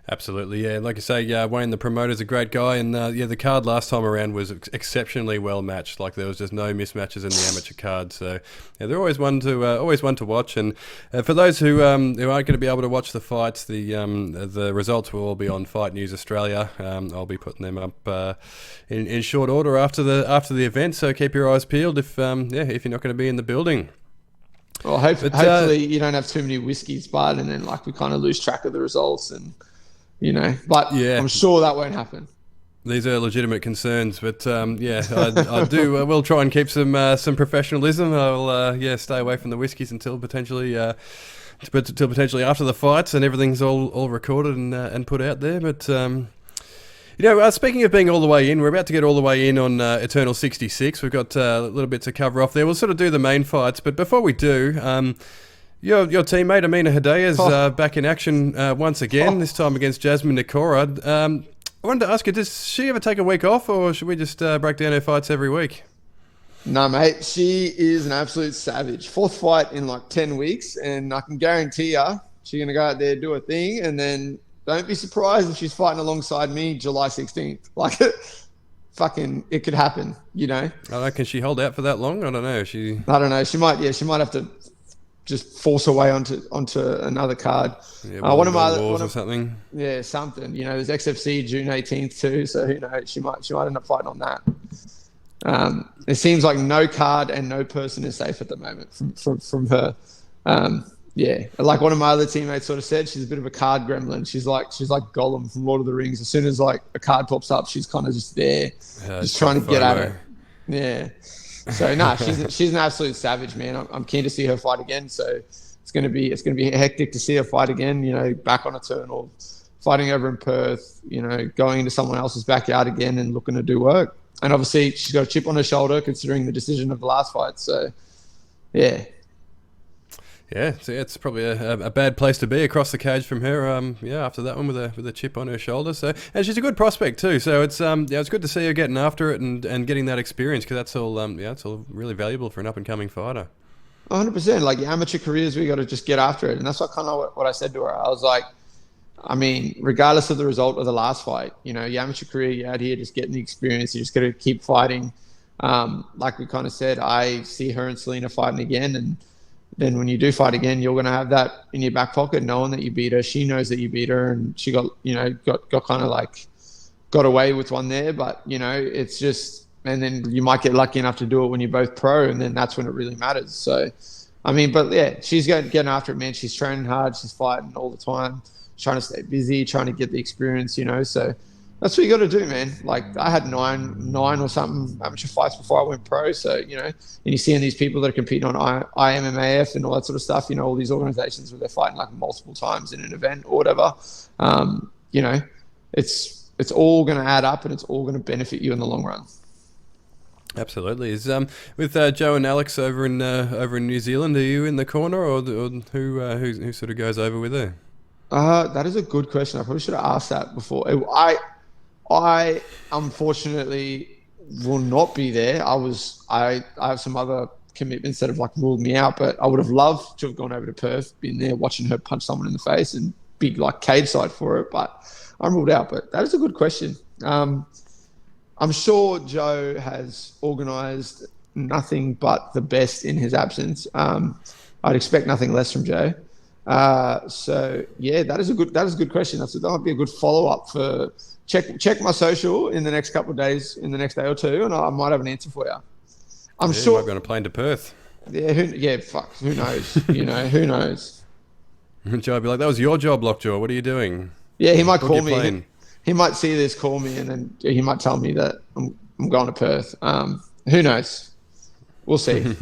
Absolutely, yeah. Like I say, Wayne, the promoter's a great guy, and the card last time around was exceptionally well matched. Like there was just no mismatches in the amateur card, so yeah, they're always one to watch. And for those who aren't going to be able to watch the fights, the results will all be on Fight News Australia. I'll be putting them up in short order after the event, so keep your eyes peeled if you're not going to be in the building. Well, hopefully you don't have too many whiskeys, bud, and then like we kind of lose track of the results and. But yeah. I'm sure that won't happen. These are legitimate concerns, but I will try and keep some professionalism. I'll stay away from the whiskies until potentially after the fights and everything's all recorded and put out there. But speaking of being all the way in, we're about to get all the way in on Eternal 66. We've got a little bit to cover off there. We'll sort of do the main fights, but before we do. Your teammate Amina Hadeya's back in action once again, this time against Jasmine Nikora. I wanted to ask you, does she ever take a week off, or should we just break down her fights every week? No, mate. She is an absolute savage. 4th fight in like 10 weeks, and I can guarantee you she's going to go out there, do her thing, and then don't be surprised if she's fighting alongside me July 16th. Like, it could happen, Can she hold out for that long? I don't know. I don't know. She might have to just force her way onto another card. Yeah, one of my or something. Yeah, something. There's XFC June 18th too, so who knows? She might end up fighting on that. It seems like no card and no person is safe at the moment from her. Like one of my other teammates sort of said, she's a bit of a card gremlin. She's like Gollum from Lord of the Rings. As soon as like a card pops up, she's kind of just there, just trying to get at it. Yeah. So she's an absolute savage, man. I'm keen to see her fight again. So it's gonna be hectic to see her fight again. Back on Eternal, fighting over in Perth. Going into someone else's backyard again and looking to do work. And obviously she's got a chip on her shoulder considering the decision of the last fight. So yeah. Yeah, so it's probably a bad place to be across the cage from her. After that one with a chip on her shoulder. So, and she's a good prospect too. So it's it's good to see her getting after it and getting that experience because that's all it's all really valuable for an up and coming fighter. 100%. Like your amateur careers, we got to just get after it, and that's what I said to her. I was like, I mean, regardless of the result of the last fight, your amateur career, you're out here just getting the experience. You just got to keep fighting. Like we kind of said, I see her and Selena fighting again, and then when you do fight again, you're going to have that in your back pocket, knowing that you beat her. She knows that you beat her, and she got kind of like got away with one there. But it's just, and then you might get lucky enough to do it when you're both pro, and then that's when it really matters. So, I mean, but yeah, she's getting after it, man. She's training hard. She's fighting all the time, trying to stay busy, trying to get the experience. So that's what you got to do, man. Like I had nine or something amateur fights before I went pro. So, and you're seeing these people that are competing on IMMAF and all that sort of stuff, all these organizations where they're fighting like multiple times in an event or whatever. It's all going to add up and it's all going to benefit you in the long run. Absolutely. Is with Joe and Alex over in New Zealand, are you in the corner or who sort of goes over with her? That is a good question. I probably should have asked that before. I unfortunately will not be there. I have some other commitments that have like ruled me out, but I would have loved to have gone over to Perth, been there watching her punch someone in the face and be like cage side for it, but I'm ruled out. But that is a good question. I'm sure Joe has organised nothing but the best in his absence. I'd expect nothing less from Joe. So yeah, that is a good question. That might be a good follow up for check my social in the next couple of days, in the next day or two, and I might have an answer for you. I'm sure. You might be on a plane to Perth. Yeah, who knows? Who knows? Joe would be like, "That was your job, Lockjaw. What are you doing?" Yeah, he might call me. He might see this, call me, and then he might tell me that I'm going to Perth. Who knows? We'll see.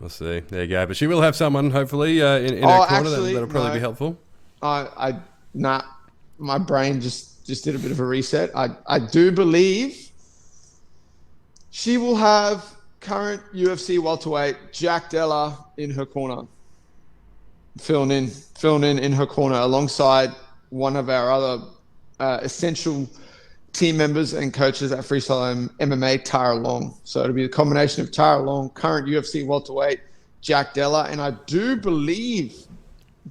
We'll see. There you go. But she will have someone, hopefully, in her corner. That'll probably be helpful. My brain just did a bit of a reset. I do believe she will have current UFC welterweight Jack Della in her corner, filling in her corner alongside one of our other essential team members and coaches at Freestyle MMA, Tara Long. So it'll be a combination of Tara Long, current UFC welterweight, Jack Della, and I do believe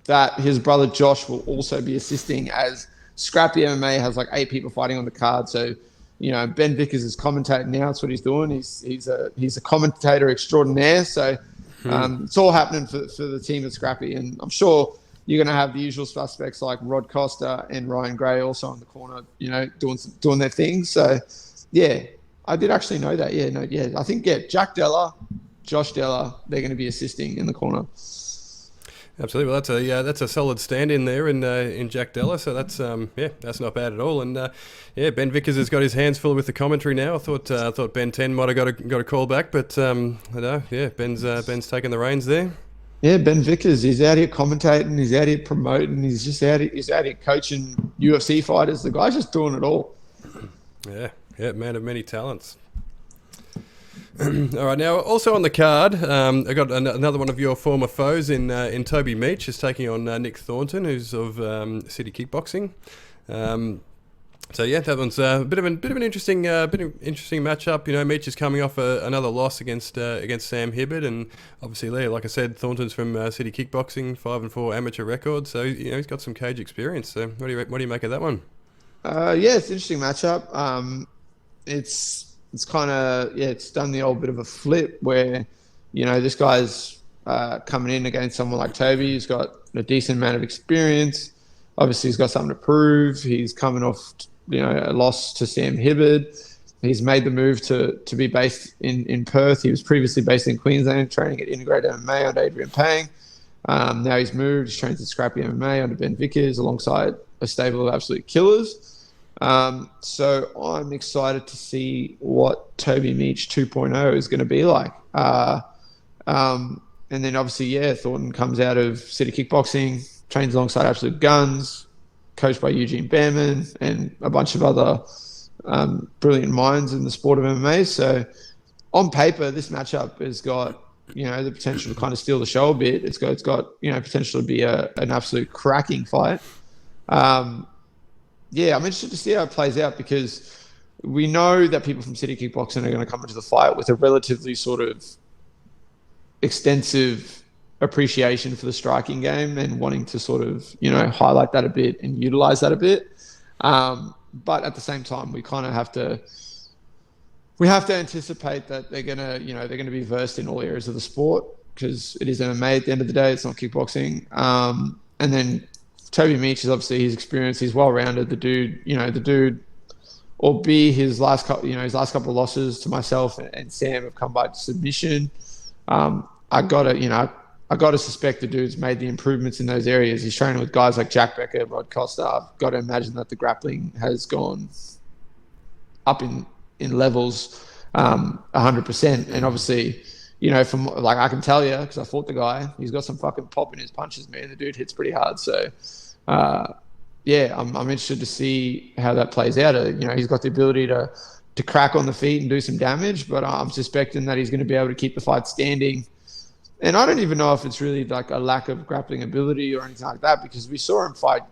that his brother Josh will also be assisting, as Scrappy MMA has like 8 people fighting on the card. So, Ben Vickers is commentating now. That's what he's doing. He's a commentator extraordinaire. So it's all happening for the team at Scrappy. And I'm sure you're going to have the usual suspects like Rod Costa and Ryan Gray also in the corner, doing their thing. So, yeah, I did actually know that. Yeah, I think, Jack Della, Josh Della, they're going to be assisting in the corner. Absolutely. Well, that's a solid stand-in there in Jack Della. So that's not bad at all. And Ben Vickers has got his hands full with the commentary now. I thought Ben 10 might have got a call back, but Ben's taking the reins there. Yeah, Ben Vickers, he's out here commentating, he's out here promoting, he's out here coaching UFC fighters. The guy's just doing it all. Yeah, man of many talents. All right, now also on the card, I got another one of your former foes in Toby Meach is taking on Nick Thornton, who's of City Kickboxing. That one's a bit of an interesting matchup. Meach is coming off another loss against Sam Hibbert, and obviously, like I said, Thornton's from City Kickboxing, 5-4 amateur record, so he's got some cage experience. So what do you make of that one? It's an interesting matchup. It's kind of, it's done the old bit of a flip where, this guy's coming in against someone like Toby who's got a decent amount of experience. Obviously, he's got something to prove. He's coming off, a loss to Sam Hibbert. He's made the move to be based in Perth. He was previously based in Queensland, training at Integrated MMA under Adrian Pang. Now he's moved. He's trained at Scrappy MMA under Ben Vickers alongside a stable of absolute killers. So I'm excited to see what Toby Meach 2.0 is going to be like. And then obviously, Thornton comes out of City Kickboxing, trains alongside Absolute Guns, coached by Eugene Behrman and a bunch of other brilliant minds in the sport of MMA. So on paper, this matchup has got, the potential to kind of steal the show a bit. It's got potential to be an absolute cracking fight. I'm interested to see how it plays out because we know that people from City Kickboxing are going to come into the fight with a relatively sort of extensive appreciation for the striking game and wanting to sort of, highlight that a bit and utilize that a bit. But at the same time, we kind of have to anticipate that they're going to be versed in all areas of the sport because it is MMA at the end of the day. It's not kickboxing. And then Toby Meach is obviously his experience. He's well-rounded. The dude, albeit his last couple of losses to myself and Sam have come by submission. I gotta suspect the dude's made the improvements in those areas. He's training with guys like Jack Becker, Rod Costa. I've got to imagine that the grappling has gone up in levels 100%. And obviously, from like I can tell you because I fought the guy, he's got some fucking pop in his punches, man. The dude hits pretty hard. So, I'm interested to see how that plays out. He's got the ability to crack on the feet and do some damage, but I'm suspecting that he's going to be able to keep the fight standing. And I don't even know if it's really like a lack of grappling ability or anything like that, because we saw him fight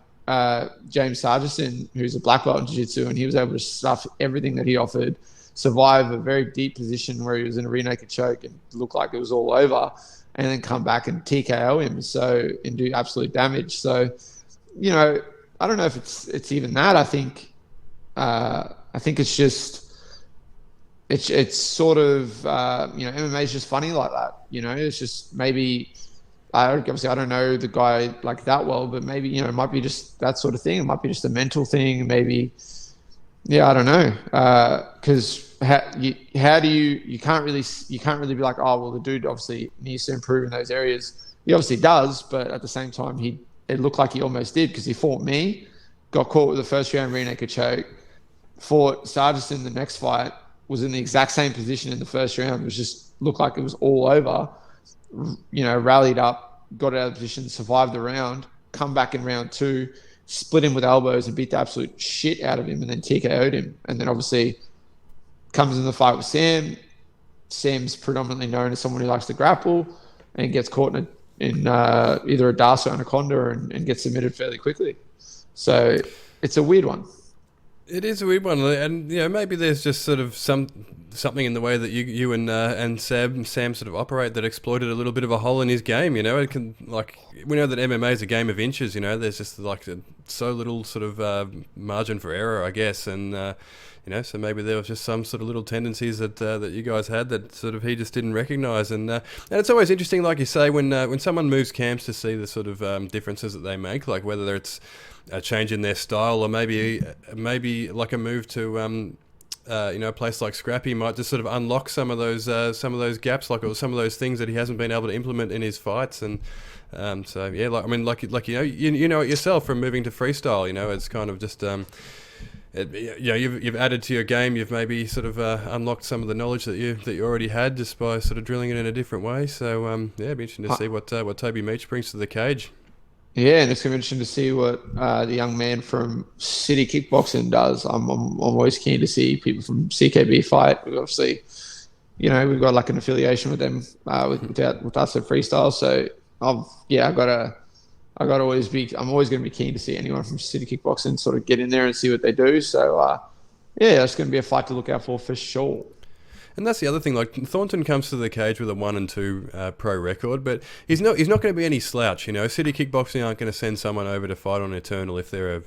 James Sargison, who's a black belt in jiu-jitsu, and he was able to stuff everything that he offered, survive a very deep position where he was in a rear naked choke and looked like it was all over, and then come back and TKO him and do absolute damage. So, I don't know if it's even that. I think it's just it's sort of MMA is just funny like that. It's just maybe obviously I don't know the guy like that well, but maybe it might be just that sort of thing. It might be just a mental thing. Maybe I don't know because how do you can't really be like, oh well, the dude obviously needs to improve in those areas. He obviously does, but at the same time it looked like he almost did because he fought me, got caught with the first round rear naked choke, fought Sargison the next fight, was in the exact same position in the first round. It was just looked like it was all over, rallied up, got out of position, survived the round, come back in round 2, split him with elbows and beat the absolute shit out of him and then TKO'd him. And then obviously comes in the fight with Sam. Sam's predominantly known as someone who likes to grapple and gets caught in either a Darce or Anaconda and gets submitted fairly quickly. So it's a weird one. It is a weird one, and maybe there's just sort of something in the way that you and Sam sort of operate that exploited a little bit of a hole in his game. It can, like, we know that MMA is a game of inches. There's just like so little sort of margin for error, I guess, and so maybe there was just some sort of little tendencies that you guys had that sort of he just didn't recognise, and it's always interesting, like you say, when someone moves camps, to see the sort of differences that they make, like whether it's a change in their style, or maybe like a move to a place like Scrappy might just sort of unlock some of those gaps, or some of those things that he hasn't been able to implement in his fights. And you know it yourself from moving to freestyle. It's kind of just you've added to your game. You've maybe sort of unlocked some of the knowledge that you already had just by sort of drilling it in a different way. So it'd be interesting to see what Toby Meach brings to the cage. Yeah, and it's going to be interesting to see what the young man from City Kickboxing does. I'm always keen to see people from CKB fight. Obviously, we've got like an affiliation with them with us at freestyle. So I'm always going to be keen to see anyone from City Kickboxing sort of get in there and see what they do. So it's going to be a fight to look out for sure. And that's the other thing. Like, Thornton comes to the cage with a 1-2 pro record, but he's not going to be any slouch. City Kickboxing aren't going to send someone over to fight on Eternal if they're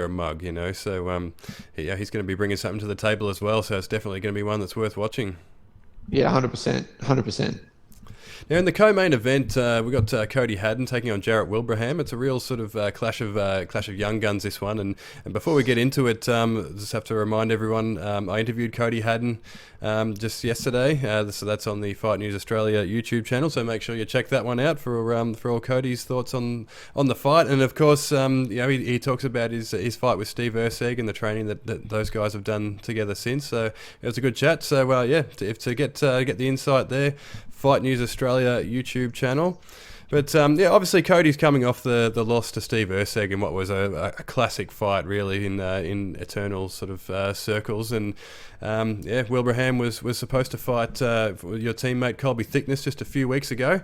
a mug. So he's going to be bringing something to the table as well. So it's definitely going to be one that's worth watching. Yeah, 100%. Now, in the co-main event, we got Cody Hadden taking on Jarrett Wilbraham. It's a real sort of clash of young guns, this one. And before we get into it, just have to remind everyone, I interviewed Cody Hadden just yesterday. So that's on the Fight News Australia YouTube channel. So make sure you check that one out for all Cody's thoughts on the fight. And of course, he talks about his fight with Steve Erceg and the training that those guys have done together since. So it was a good chat. So to get the insight there, Fight News Australia YouTube channel. But obviously Cody's coming off the loss to Steve Erceg in what was a classic fight, really, in Eternal sort of circles. And Wilbraham was supposed to fight your teammate Colby Thickness just a few weeks ago.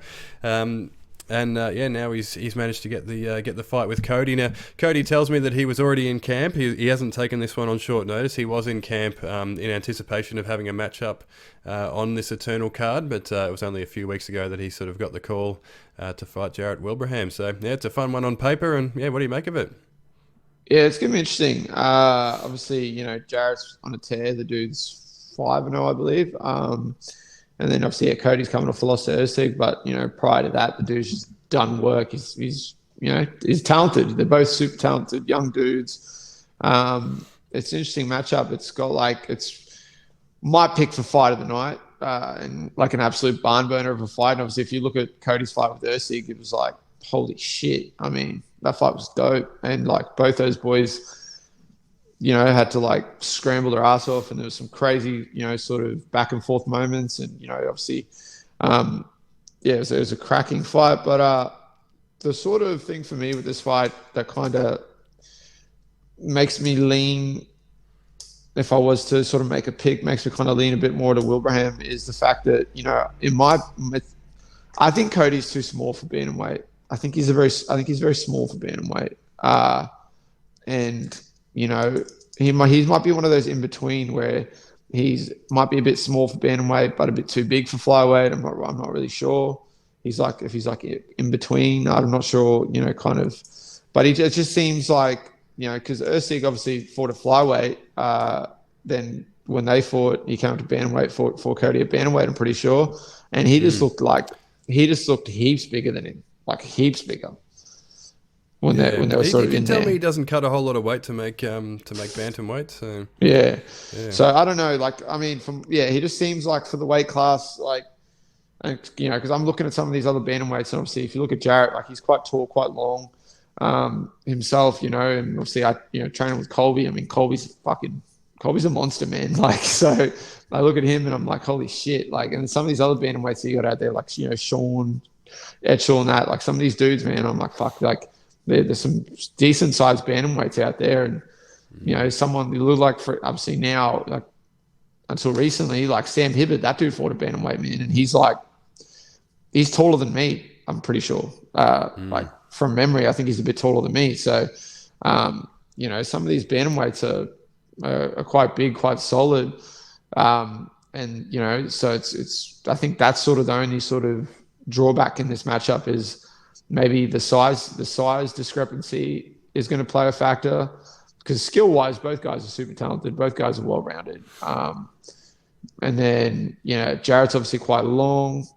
Now he's managed to get the fight with Cody. Now, Cody tells me that he was already in camp. He hasn't taken this one on short notice. He was in camp in anticipation of having a matchup on this Eternal card, but it was only a few weeks ago that he sort of got the call to fight Jarrett Wilbraham. So, it's a fun one on paper, and what do you make of it? Yeah, it's going to be interesting. Obviously, Jarrett's on a tear. The dude's 5-0, I believe. And then obviously, Cody's coming off the loss to Erceg, but prior to that, the dude's just done work. He's talented. They're both super talented young dudes. It's an interesting matchup. It's my pick for fight of the night, and like an absolute barn burner of a fight. And obviously, if you look at Cody's fight with Erceg, it was like, holy shit. I mean, that fight was dope, and like both those boys, had to like scramble their ass off, and there was some crazy, sort of back and forth moments, and obviously, it was a cracking fight. But the sort of thing for me with this fight that kind of makes me lean, if I was to sort of make a pick, makes me kind of lean a bit more to Wilbraham, is the fact that I think Cody's too small for bantamweight. I think he's very small for bantamweight, and he might be one of those in between where might be a bit small for bantamweight, but a bit too big for flyweight. I'm not really sure. If he's like in between, I'm not sure. Kind of, but it just seems like because Erceg obviously fought at flyweight. Then when they fought, he came up to bantamweight for Cody at bantamweight. I'm pretty sure, and he just looked heaps bigger than him, like heaps bigger. When they were sort of in there. Tell me he doesn't cut a whole lot of weight to make bantamweight. So yeah. So I don't know. Like, I mean, he just seems like for the weight class, like, and because I'm looking at some of these other bantamweights, and obviously if you look at Jarrett, like he's quite tall, quite long himself, and obviously I training with Colby. I mean, Colby's a monster, man. Like, so I look at him and I'm like, holy shit. Like, and some of these other bantamweights that you got out there, like Sean, Edshaw, and that, like some of these dudes, man, I'm like, fuck, like. There's some decent sized bantamweights out there, and someone you look like for obviously now, like until recently, like Sam Hibbert, that dude fought a bantamweight, man, and he's taller than me. I'm pretty sure. Like from memory, I think he's a bit taller than me. So, some of these bantamweights are are quite big, quite solid. And so it's I think that's sort of the only sort of drawback in this matchup is maybe the size discrepancy is going to play a factor, because skill wise both guys are super talented, both guys are well rounded. And then Jarrett's obviously quite long.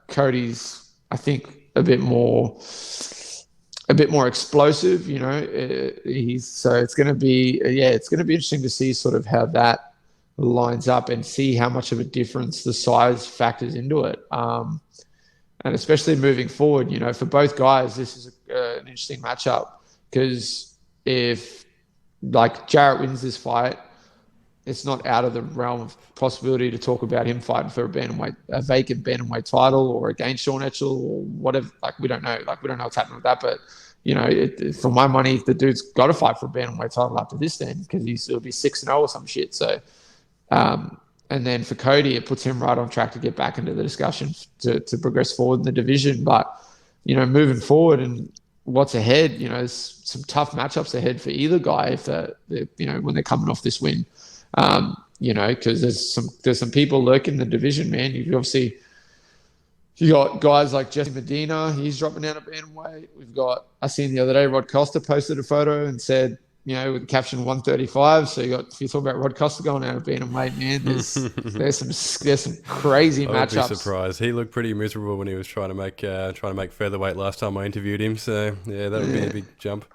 Cody's, I think, a bit more explosive. So it's going to be interesting to see sort of how that lines up and see how much of a difference the size factors into it. And especially moving forward, for both guys, this is an interesting matchup, because if Jarrett wins this fight, it's not out of the realm of possibility to talk about him fighting for a vacant bantamweight title, or against Sean Etchell, or whatever. We don't know. We don't know what's happening with that. But for my money, the dude's got to fight for a bantamweight title after this, then, because he'll be 6-0 or some shit. So, and then for Cody, it puts him right on track to get back into the discussion to progress forward in the division. But moving forward and what's ahead, there's some tough matchups ahead for either guy if when they're coming off this win. Because there's some people lurking in the division, man. You got guys like Jesse Medina, he's dropping down a bantamweight. I seen the other day, Rod Costa posted a photo and said, with the caption 135. So if you talk about Rod Costa going out of bantamweight, man, there's some crazy matchups. I would be surprised. He looked pretty miserable when he was trying to make featherweight last time I interviewed him. So yeah, that would be a big jump.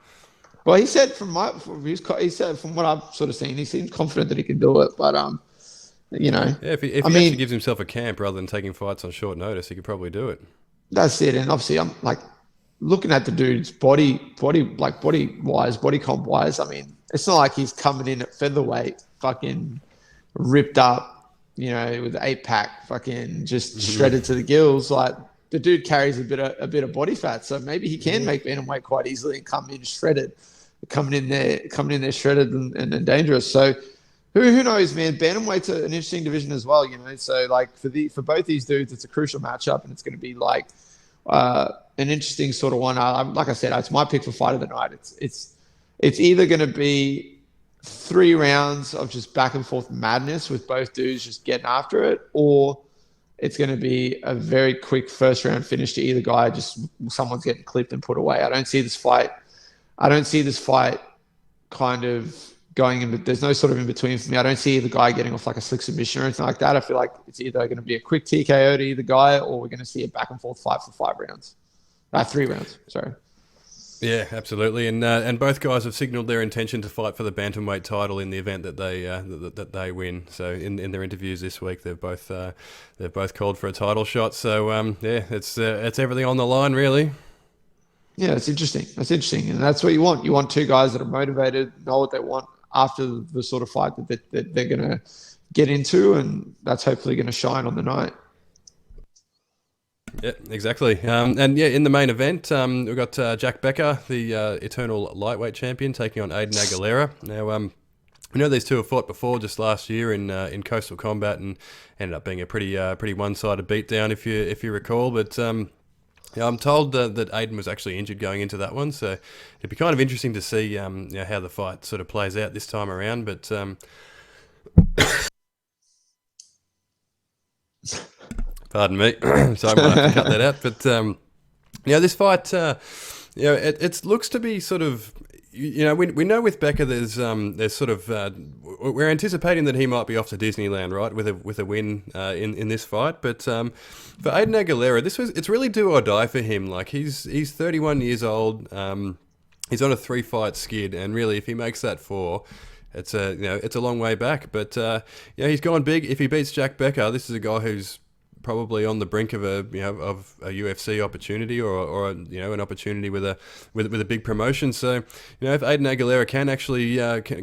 Well, he said from what I've sort of seen, he seems confident that he can do it. But if he actually gives himself a camp rather than taking fights on short notice, he could probably do it. That's it. And obviously, I'm looking at the dude's body wise, body comp wise. I mean, it's not like he's coming in at featherweight, fucking ripped up, with an 8-pack, fucking just shredded to the gills. Like, the dude carries a bit of body fat, so maybe he can make bantamweight quite easily and come in shredded, coming in there shredded and dangerous. So who knows, man? Bantamweight's an interesting division as well, So for both these dudes, it's a crucial matchup, and it's going to be an interesting sort of one. Like I said, it's my pick for fight of the night. It's either going to be 3 rounds of just back and forth madness with both dudes just getting after it, or it's going to be a very quick first round finish to either guy. Just someone's getting clipped and put away. I don't see this fight kind of going in, but there's no sort of in between for me. I don't see the guy getting off like a slick submission or anything like that. I feel like it's either going to be a quick TKO to either guy, or we're going to see a back and forth fight for 5 rounds. 3 rounds, sorry. Yeah, absolutely, and both guys have signalled their intention to fight for the bantamweight title in the event that they win. So in their interviews this week, they've both called for a title shot. So it's everything on the line, really. Yeah, it's interesting. And that's what you want. You want 2 guys that are motivated, know what they want after the sort of fight that they're going to get into, and that's hopefully going to shine on the night. Yeah, exactly. In the main event, we've got Jack Becker, the Eternal lightweight champion, taking on Aiden Aguilera. Now, these two have fought before just last year in Coastal Combat, and ended up being a pretty one-sided beatdown, if you recall. But I'm told that Aiden was actually injured going into that one, so it'd be kind of interesting to see how the fight sort of plays out this time around. But pardon me, so I'm going to have to cut that out. But this fight, it looks to be sort of, we know with Becker there's sort of we're anticipating that he might be off to Disneyland, right, with a win in this fight. But for Aiden Aguilera, it's really do or die for him. Like, he's 31 years old. He's on a 3-fight skid, and really, if he makes that 4. It's a long way back. But he's gone big. If he beats Jack Becker, this is a guy who's probably on the brink of a UFC opportunity or an opportunity with a big promotion. So if Aiden Aguilera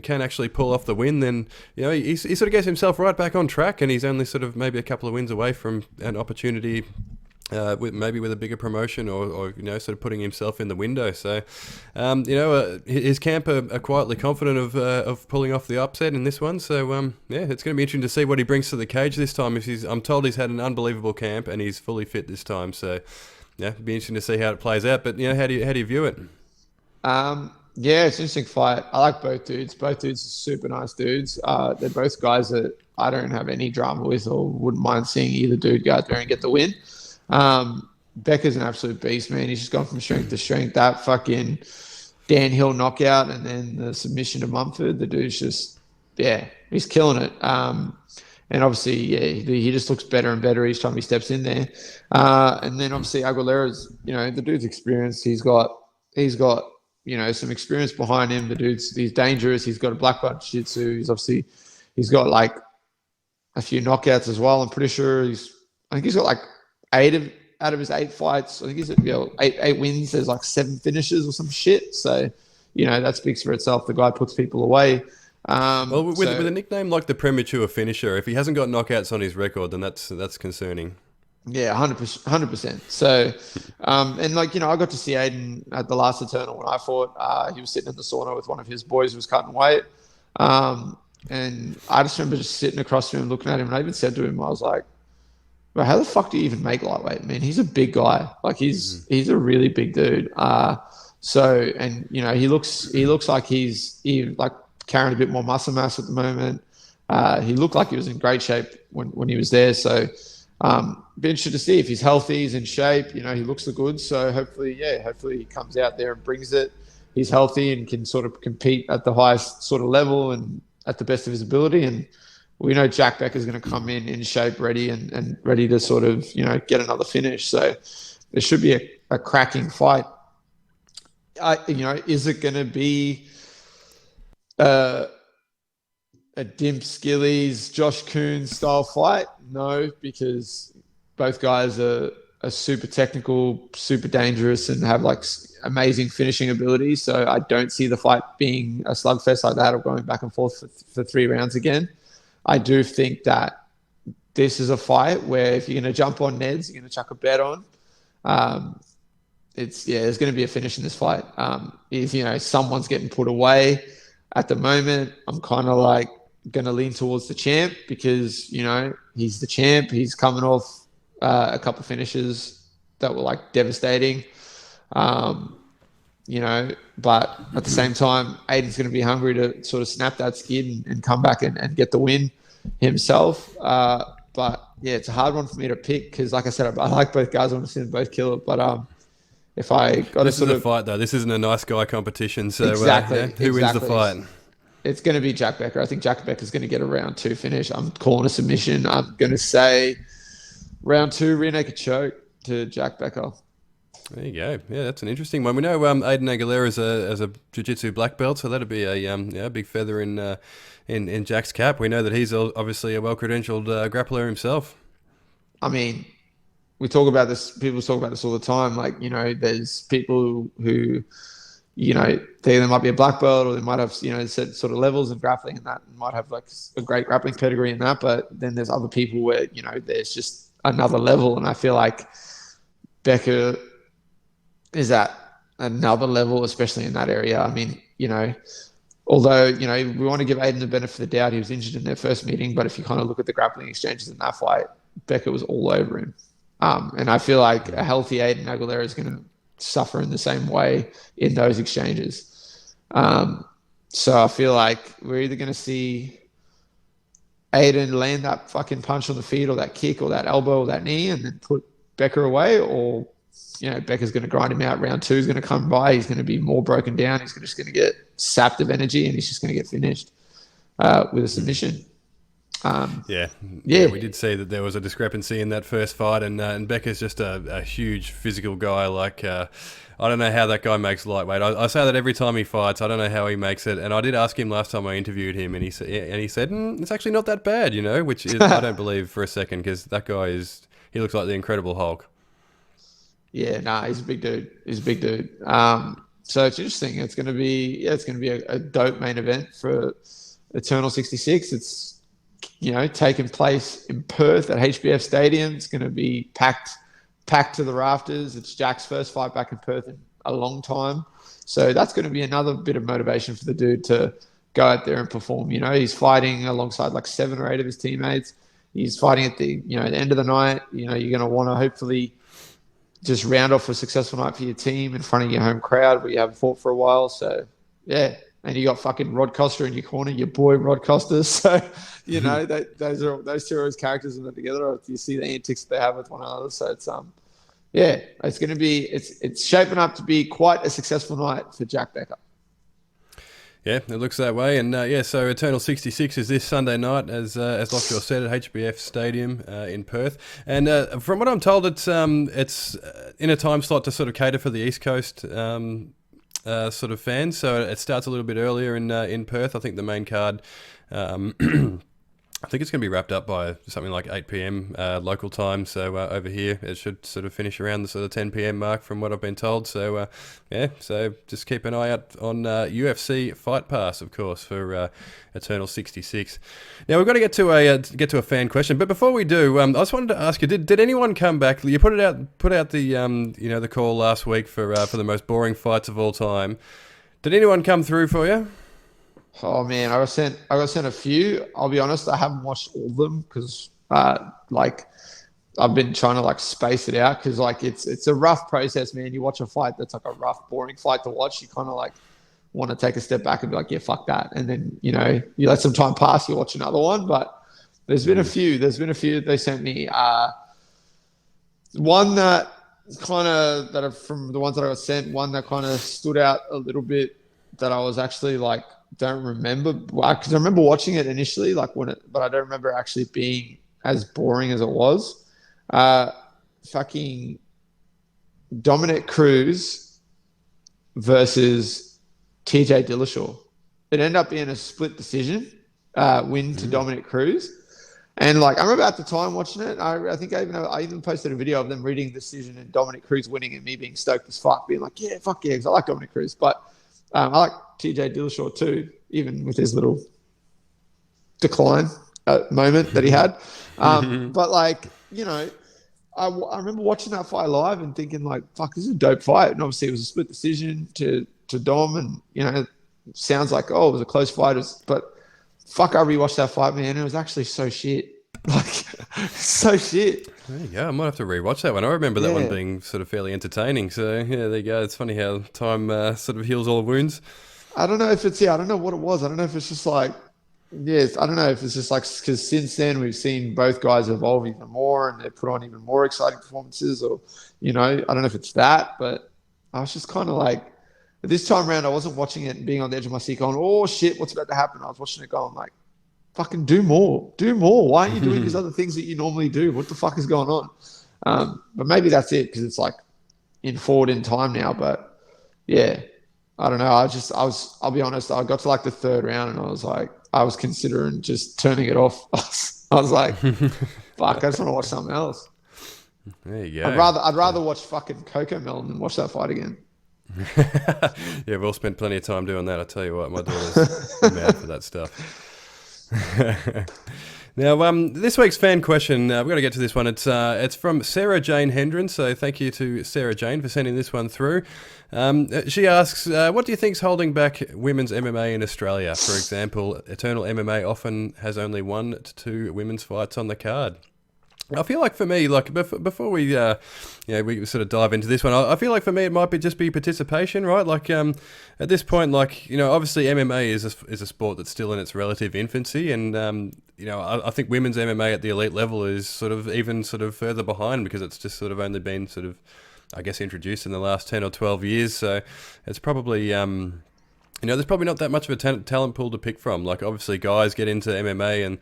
can actually pull off the win, then he sort of gets himself right back on track, and he's only sort of maybe a couple of wins away from an opportunity. With a bigger promotion or sort of putting himself in the window. So, his camp are quietly confident of pulling off the upset in this one. So, it's going to be interesting to see what he brings to the cage this time. I'm told he's had an unbelievable camp and he's fully fit this time. So, it'd be interesting to see how it plays out. But, how do you view it? Yeah, it's an interesting fight. I like both dudes. Both dudes are super nice dudes. They're both guys that I don't have any drama with or wouldn't mind seeing either dude go out there and get the win. Becker's an absolute beast, man. He's just gone from strength to strength. That fucking Dan Hill knockout and then the submission to Mumford, the dude's just, yeah, he's killing it. And obviously, yeah, he just looks better and better each time he steps in there. And then obviously Aguilera's, the dude's experienced. He's got some experience behind him. He's dangerous. He's got a black belt jiu-jitsu. He's got like a few knockouts as well. I'm pretty sure I think he's got like out of his 8 fights. I think he's at eight wins. There's like 7 finishes or some shit. So, that speaks for itself. The guy puts people away. Well, with a nickname like the premature finisher, if he hasn't got knockouts on his record, then that's concerning. Yeah, 100%. So, and I got to see Hadden at the last Eternal when I fought. He was sitting in the sauna with one of his boys who was cutting weight. And I just remember just sitting across from him, looking at him, and I even said to him, I was like, "Bro, how the fuck do you even make lightweight? Man, he's a big guy. Like he's a really big dude." He looks like he's like carrying a bit more muscle mass at the moment. He looked like he was in great shape when he was there. So, be interested to see if he's healthy, he's in shape. He looks the good. So hopefully he comes out there and brings it. He's healthy and can sort of compete at the highest sort of level and at the best of his ability. And we know Jack Becker's going to come in shape, ready and ready to sort of, get another finish. So there should be a cracking fight. Is it going to be a Dimp Skillies, Josh Coons style fight? No, because both guys are super technical, super dangerous, and have like amazing finishing ability. So I don't see the fight being a slugfest like that or going back and forth for 3 rounds again. I do think that this is a fight where if you're going to jump on Neds, you're going to chuck a bet on. There's going to be a finish in this fight. If someone's getting put away at the moment, I'm kind of like going to lean towards the champ because he's the champ. He's coming off a couple of finishes that were like devastating. But at the same time, Aiden's going to be hungry to sort of snap that skid and come back and get the win himself. But yeah, it's a hard one for me to pick because, like I said, I like both guys. I want to see them both kill it. But if I got this is a fight though. This isn't a nice guy competition. So who wins the fight? It's going to be Jack Becker. I think Jack Becker's going to get a round 2 finish. I'm calling a submission. I'm going to say round 2 rear naked choke to Jack Becker. There you go. Yeah, that's an interesting one. We know Aiden Aguilera is a jiu-jitsu black belt, so that'd be a big feather in Jack's cap. We know that he's obviously a well-credentialed grappler himself. I mean, we talk about this. People talk about this all the time. Like, there's people who, they might be a black belt or they might have, set sort of levels in grappling and that, and might have like a great grappling pedigree in that. But then there's other people where, there's just another level. And I feel like Becker is at another level, especially in that area. I mean, although, we want to give Aiden the benefit of the doubt. He was injured in their first meeting, but if you kind of look at the grappling exchanges in that fight, Becker was all over him. And I feel like a healthy Aiden Aguilera is going to suffer in the same way in those exchanges. So I feel like we're either going to see Aiden land that fucking punch on the feet or that kick or that elbow or that knee and then put Becker away, or Becker's going to grind him out. Round 2 is going to come by. He's going to be more broken down. He's just going to get sapped of energy and he's just going to get finished with a submission. Yeah, we did see that there was a discrepancy in that first fight, and Becker's just a huge physical guy. Like, I don't know how that guy makes lightweight. I say that every time he fights. I don't know how he makes it. And I did ask him last time I interviewed him, and he said it's actually not that bad, which is, I don't believe for a second, because that guy he looks like the Incredible Hulk. Yeah, he's a big dude. So it's interesting. It's going to be a dope main event for Eternal 66. It's taking place in Perth at HBF Stadium. It's going to be packed to the rafters. It's Jack's first fight back in Perth in a long time, so that's going to be another bit of motivation for the dude to go out there and perform. He's fighting alongside like 7 or 8 of his teammates. He's fighting at the the end of the night. You're going to want to hopefully just round off a successful night for your team in front of your home crowd where you haven't fought for a while. So yeah. And you got fucking Rod Costa in your corner, your boy Rod Costa. So, those two are his characters when they're together. You see the antics they have with one another. So it's it's going to be it's shaping up to be quite a successful night for Jack Becker. Yeah, it looks that way. And so Eternal 66 is this Sunday night, as Lockjaw said, at HBF Stadium in Perth. And from what I'm told, it's in a time slot to sort of cater for the East Coast sort of fans. So it starts a little bit earlier in Perth. I think the main card. I think it's going to be wrapped up by something like 8 p.m. Local time. So over here, it should sort of finish around the sort of 10 p.m. mark from what I've been told. So, so just keep an eye out on UFC Fight Pass, of course, for Eternal 66. Now, we're going to get to a fan question. But before we do, I just wanted to ask you, did anyone come back? You put out the the call last week for the most boring fights of all time. Did anyone come through for you? Oh man, I got sent a few. I'll be honest, I haven't watched all of them because I've been trying to space it out because it's a rough process, man. You watch a fight that's like a rough, boring fight to watch. You kind of want to take a step back and be like, yeah, fuck that, and then you let some time pass. You watch another one, but there's been a few. That they sent me. One that are from the ones that I got sent. One that kind of stood out a little bit that I was actually don't remember because I remember watching it initially, but I don't remember actually being as boring as it was. Fucking Dominic Cruz versus TJ Dillashaw. It ended up being a split decision win to Dominic Cruz. And I remember at the time watching it, I think I even posted a video of them reading the decision and Dominic Cruz winning and me being stoked as fuck, being like, yeah, fuck yeah, because I like Dominic Cruz. But I like TJ Dillashaw too, even with his little decline moment that he had. But I remember watching that fight live and thinking fuck, this is a dope fight. And obviously it was a split decision to Dom, and it sounds like it was a close fight, but fuck, I rewatched that fight, man. It was actually so shit. So shit. There you go. I might have to rewatch that one. I remember that one being sort of fairly entertaining. So yeah, there you go. It's funny how time sort of heals all wounds. I don't know if it's I don't know what it was. I don't know if it's just I don't know if it's just because since then we've seen both guys evolve even more and they put on even more exciting performances, or I don't know if it's that, but I was just kind of this time around I wasn't watching it and being on the edge of my seat going, oh shit, what's about to happen? I was watching it going fucking do more. Why aren't you doing these other things that you normally do? What the fuck is going on? But maybe that's it because it's forward in time now. But yeah, I don't know. I'll be honest. I got to the third round and I was considering just turning it off. I was like, fuck, I just want to watch something else. There you go. I'd rather watch fucking Coco Melon than watch that fight again. Yeah, we'll spend plenty of time doing that. I tell you what, my daughter's mad for that stuff. Now, this week's fan question, we've got to get to this one. It's from Sarah Jane Hendren, so thank you to Sarah Jane for sending this one through. She asks, what do you think's holding back women's MMA in Australia? For example, Eternal MMA often has only 1 to 2 women's fights on the card. I feel like for me, before we, we sort of dive into this one, I feel like for me it might just be participation, right? At this point, obviously MMA is a sport that's still in its relative infancy, and I think women's MMA at the elite level is sort of further behind because it's just sort of only been introduced in the last 10 or 12 years. So it's probably there's probably not that much of a talent pool to pick from. Obviously guys get into MMA and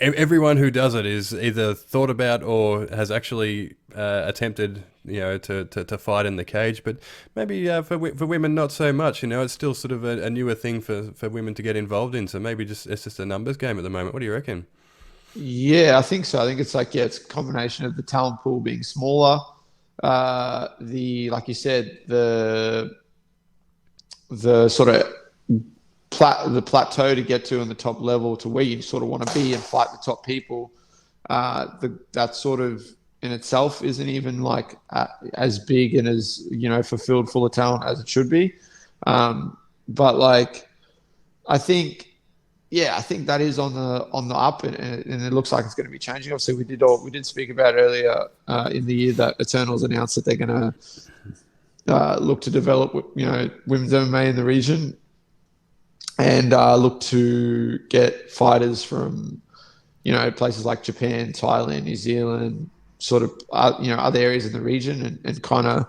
everyone who does it is either thought about or has actually attempted, to fight in the cage. But maybe for women, not so much. It's still sort of a newer thing for women to get involved in. So maybe it's just a numbers game at the moment. What do you reckon? Yeah, I think so. I think it's it's a combination of the talent pool being smaller. Like you said, the sort of the plateau to get to in the top level to where you sort of want to be and fight the top people, that sort of in itself isn't even as big and as fulfilled full of talent as it should be. But I think that is on the up and it looks like it's going to be changing. Obviously we did speak about earlier in the year that Eternals announced that they're going to look to develop, women's MMA in the region, and look to get fighters from, places like Japan, Thailand, New Zealand, sort of, other areas in the region, and kind of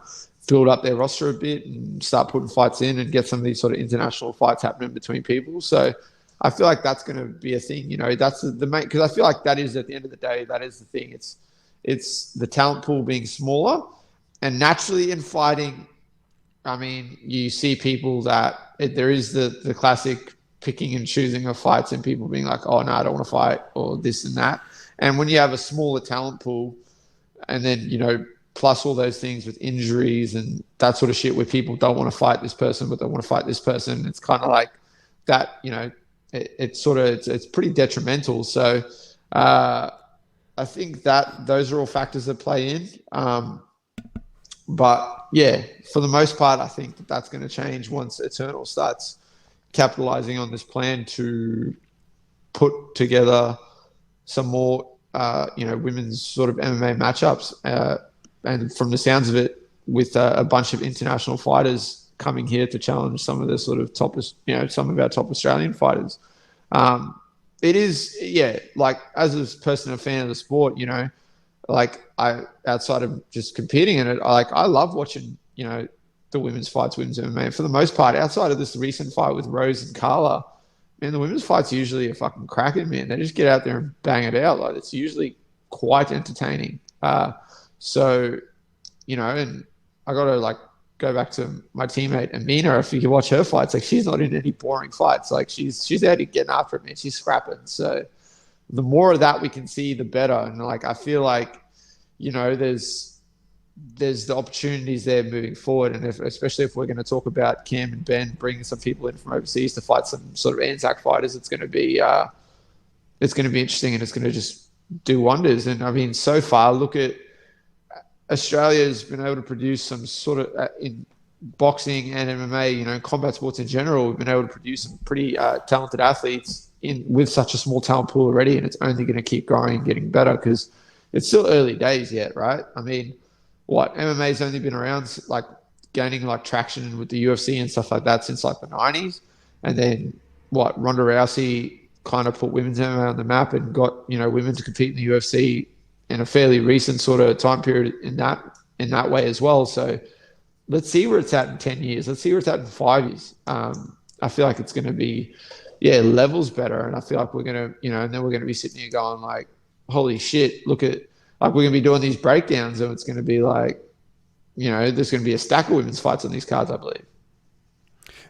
build up their roster a bit and start putting fights in and get some of these sort of international fights happening between people. So I feel like that's going to be a thing. That's the main, because I feel like that is, at the end of the day, that is the thing. It's the talent pool being smaller, and naturally in fighting, I mean, you see people that there is the classic picking and choosing of fights, and people being like, oh no, I don't want to fight, or this and that. And when you have a smaller talent pool, and then, plus all those things with injuries and that sort of shit, where people don't want to fight this person, but they want to fight this person, it's kind of like that, it's pretty detrimental. So I think that those are all factors that play in. But yeah, for the most part, I think that's going to change once Eternal starts capitalizing on this plan to put together some more, women's sort of MMA matchups. And from the sounds of it, with a bunch of international fighters coming here to challenge some of the sort of top, some of our top Australian fighters. It is, like, as a person, a fan of the sport, like, I, outside of just competing in it, I love watching, the women's fights, women's MMA. For the most part, outside of this recent fight with Rose and Carla, man, the women's fights usually are fucking cracking, man. They just get out there and bang it out. Like, it's usually quite entertaining. So, and I got to go back to my teammate Amina. If you watch her fights, she's not in any boring fights. She's out getting after it, man. She's scrapping. So the more of that we can see, the better. And I feel like, there's the opportunities there moving forward. And especially if we're going to talk about Cam and Ben bringing some people in from overseas to fight some sort of Anzac fighters, it's going to be interesting, and it's going to just do wonders. And I mean, so far, look at, Australia's been able to produce some sort of, in boxing and MMA, combat sports in general, we've been able to produce some pretty talented athletes with such a small talent pool already, and it's only going to keep growing and getting better, because it's still early days yet, right? I mean, MMA's only been around, gaining traction with the UFC and stuff like that since the 90s, and then Ronda Rousey kind of put women's MMA on the map and got women to compete in the UFC in a fairly recent sort of time period in that way as well. So let's see where it's at in 10 years. Let's see where it's at in 5 years. I feel like it's going to be, levels better. And I feel like we're going to, and then we're going to be sitting here going holy shit, look at, we're going to be doing these breakdowns, and it's going to be there's going to be a stack of women's fights on these cards, I believe.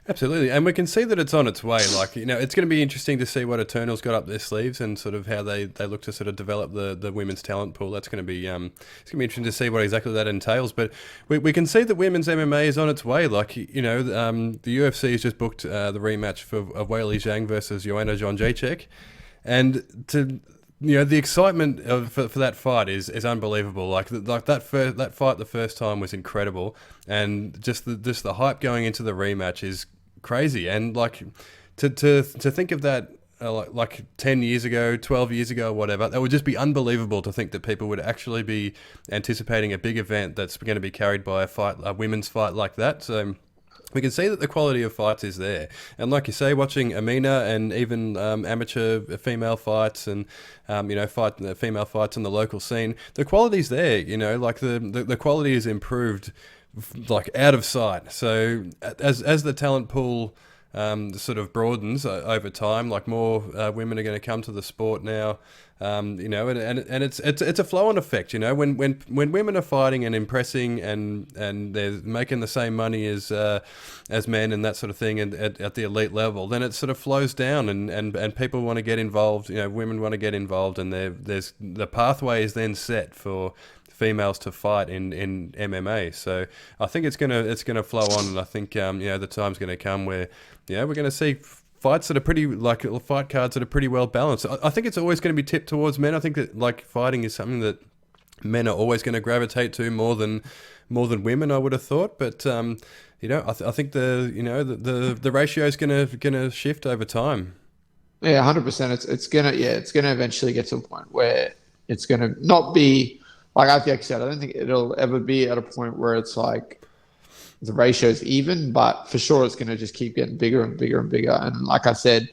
Absolutely, and we can see that it's on its way. It's going to be interesting to see what Eternal's got up their sleeves, and sort of how they look to sort of develop the women's talent pool. That's going to be it's going to be interesting to see what exactly that entails. But we can see that women's MMA is on its way. The UFC has just booked the rematch of Weili Zhang versus Joanna Jędrzejczyk, and the excitement for that fight is unbelievable. That fight the first time was incredible, and just the hype going into the rematch is crazy. And to think of that 10 years ago, 12 years ago, whatever, that would just be unbelievable to think that people would actually be anticipating a big event that's going to be carried by a women's fight like that. So we can see that the quality of fights is there. And like you say, watching Amina and even amateur female fights and, female fights in the local scene, the quality's there, the quality is improved, out of sight. So as the talent pool sort of broadens over time, more women are going to come to the sport now. And it's a flow-on effect. When women are fighting and impressing and they're making the same money as men and that sort of thing, and at the elite level, then it sort of flows down and people want to get involved. Women want to get involved, and there's the pathway is then set for females to fight in MMA. So I think it's gonna flow on, and I think the time's gonna come where we're gonna see fights that are pretty fight cards that are pretty well balanced. I think it's always going to be tipped towards men. I think that fighting is something that men are always going to gravitate to more than women, I would have thought. But I think the ratio is gonna shift over time. Yeah, 100%. It's gonna eventually get to a point where it's gonna not be like I said. I don't think it'll ever be at a point where it's the ratio's even, but for sure it's going to just keep getting bigger and bigger and bigger. And like I said,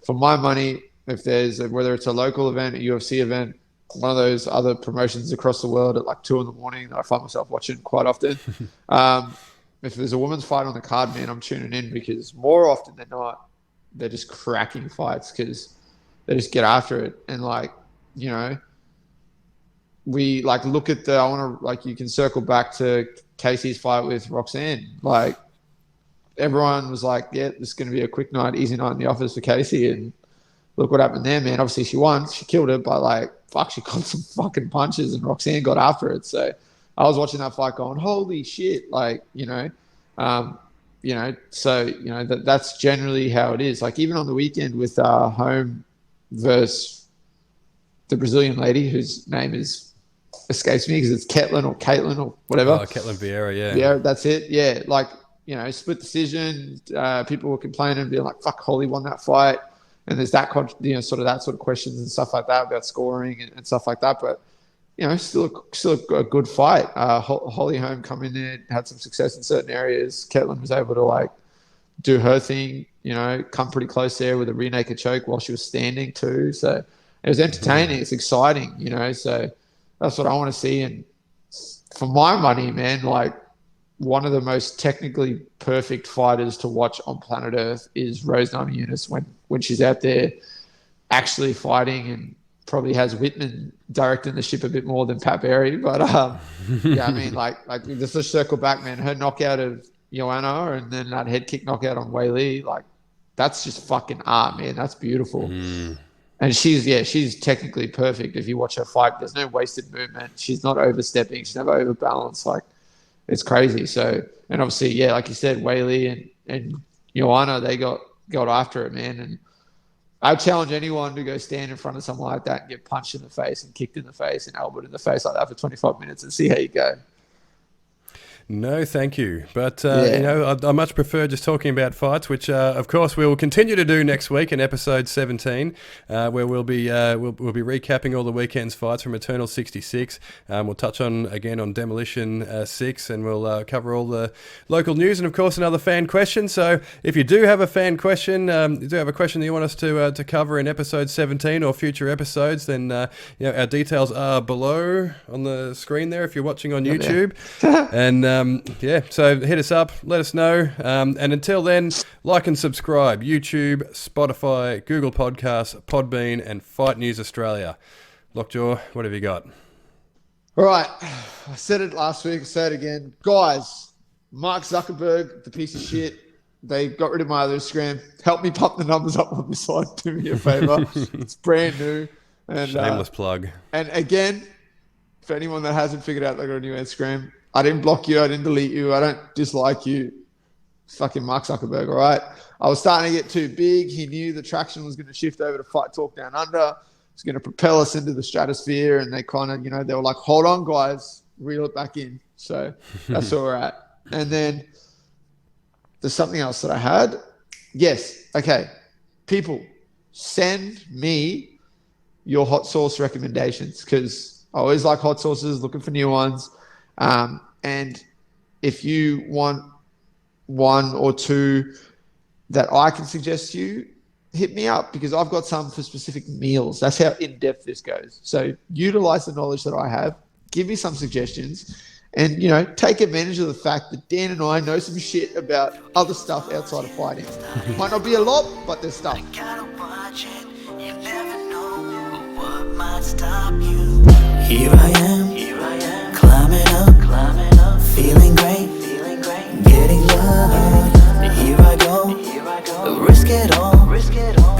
for my money, if there's whether it's a local event, a UFC event, one of those other promotions across the world at like 2 a.m, that I find myself watching quite often. If there's a women's fight on the card, man, I'm tuning in, because more often than not, they're just cracking fights because they just get after it. And like, you know, we like look at I want to, like, you can circle back to Casey's fight with Roxanne. Like, everyone was like, yeah, this is going to be a quick night, easy night in the office for Casey. And look what happened there, man. Obviously she won, she killed it, but like, fuck, she got some fucking punches and Roxanne got after it. So I was watching that fight going, holy shit. Like, that's generally how it is. Like, even on the weekend with Home versus the Brazilian lady whose name escapes me because it's Caitlin or whatever. Oh, Caitlin Vieira, yeah. Yeah, that's it. Yeah, like, you know, split decision. People were complaining, being like, fuck, Holly won that fight. And there's that, you know, sort of questions and stuff like that about scoring and stuff like that. But, you know, still a good fight. Holly Holm come in there, had some success in certain areas. Caitlin was able to, like, do her thing, you know, come pretty close there with a rear naked choke while she was standing too. So it was entertaining. It's exciting, you know. So that's what I want to see. And for my money, man, like, one of the most technically perfect fighters to watch on planet Earth is Rose Namajunas when she's out there actually fighting, and probably has Whitman directing the ship a bit more than Pat Berry. But yeah, I mean, like just to circle back, man, her knockout of Joanna and then that head kick knockout on Wei Li, like, that's just fucking art, man. That's beautiful. And she's technically perfect. If you watch her fight, there's no wasted movement. She's not overstepping. She's never overbalanced. Like, it's crazy. So, and obviously, yeah, like you said, Wei Li and Joanna, they got after it, man. And I challenge anyone to go stand in front of someone like that and get punched in the face and kicked in the face and elbowed in the face like that for 25 minutes and see how you go. No, thank you. But, you know, I much prefer just talking about fights, which, of course, we will continue to do next week in episode 17, where we'll be recapping all the weekend's fights from Eternal 66. We'll touch on Demolition 6, and we'll cover all the local news and, of course, another fan question. So if you do have a fan question, you do have a question that you want us to cover in episode 17 or future episodes, then you know, our details are below on the screen there if you're watching on YouTube. And so hit us up, let us know. And until then, like and subscribe. YouTube, Spotify, Google Podcasts, Podbean, and Fight News Australia. Lockjaw, what have you got? All right. I said it last week. I say it again. Guys, Mark Zuckerberg, the piece of shit, they got rid of my other Instagram. Help me pump the numbers up on this one. Do me a favor. It's brand new. And, shameless plug. And again, for anyone that hasn't figured out they got a new Instagram, I didn't block you. I didn't delete you. I don't dislike you. Fucking Mark Zuckerberg, all right? I was starting to get too big. He knew the traction was going to shift over to Fight Talk Down Under. It's going to propel us into the stratosphere. And they kind of, you know, they were like, hold on, guys. Reel it back in. So that's where we're at. And then there's something else that I had. Yes. Okay. People, send me your hot sauce recommendations, because I always like hot sauces, looking for new ones. And if you want one or two that I can suggest to you, hit me up, because I've got some for specific meals. That's how in-depth this goes. So utilize the knowledge that I have, give me some suggestions, and, you know, take advantage of the fact that Dan and I know some shit about other stuff outside of fighting. Might not be a lot, but there's stuff. Here I am, climbing up, feeling great, getting love. Here I go, risk it all.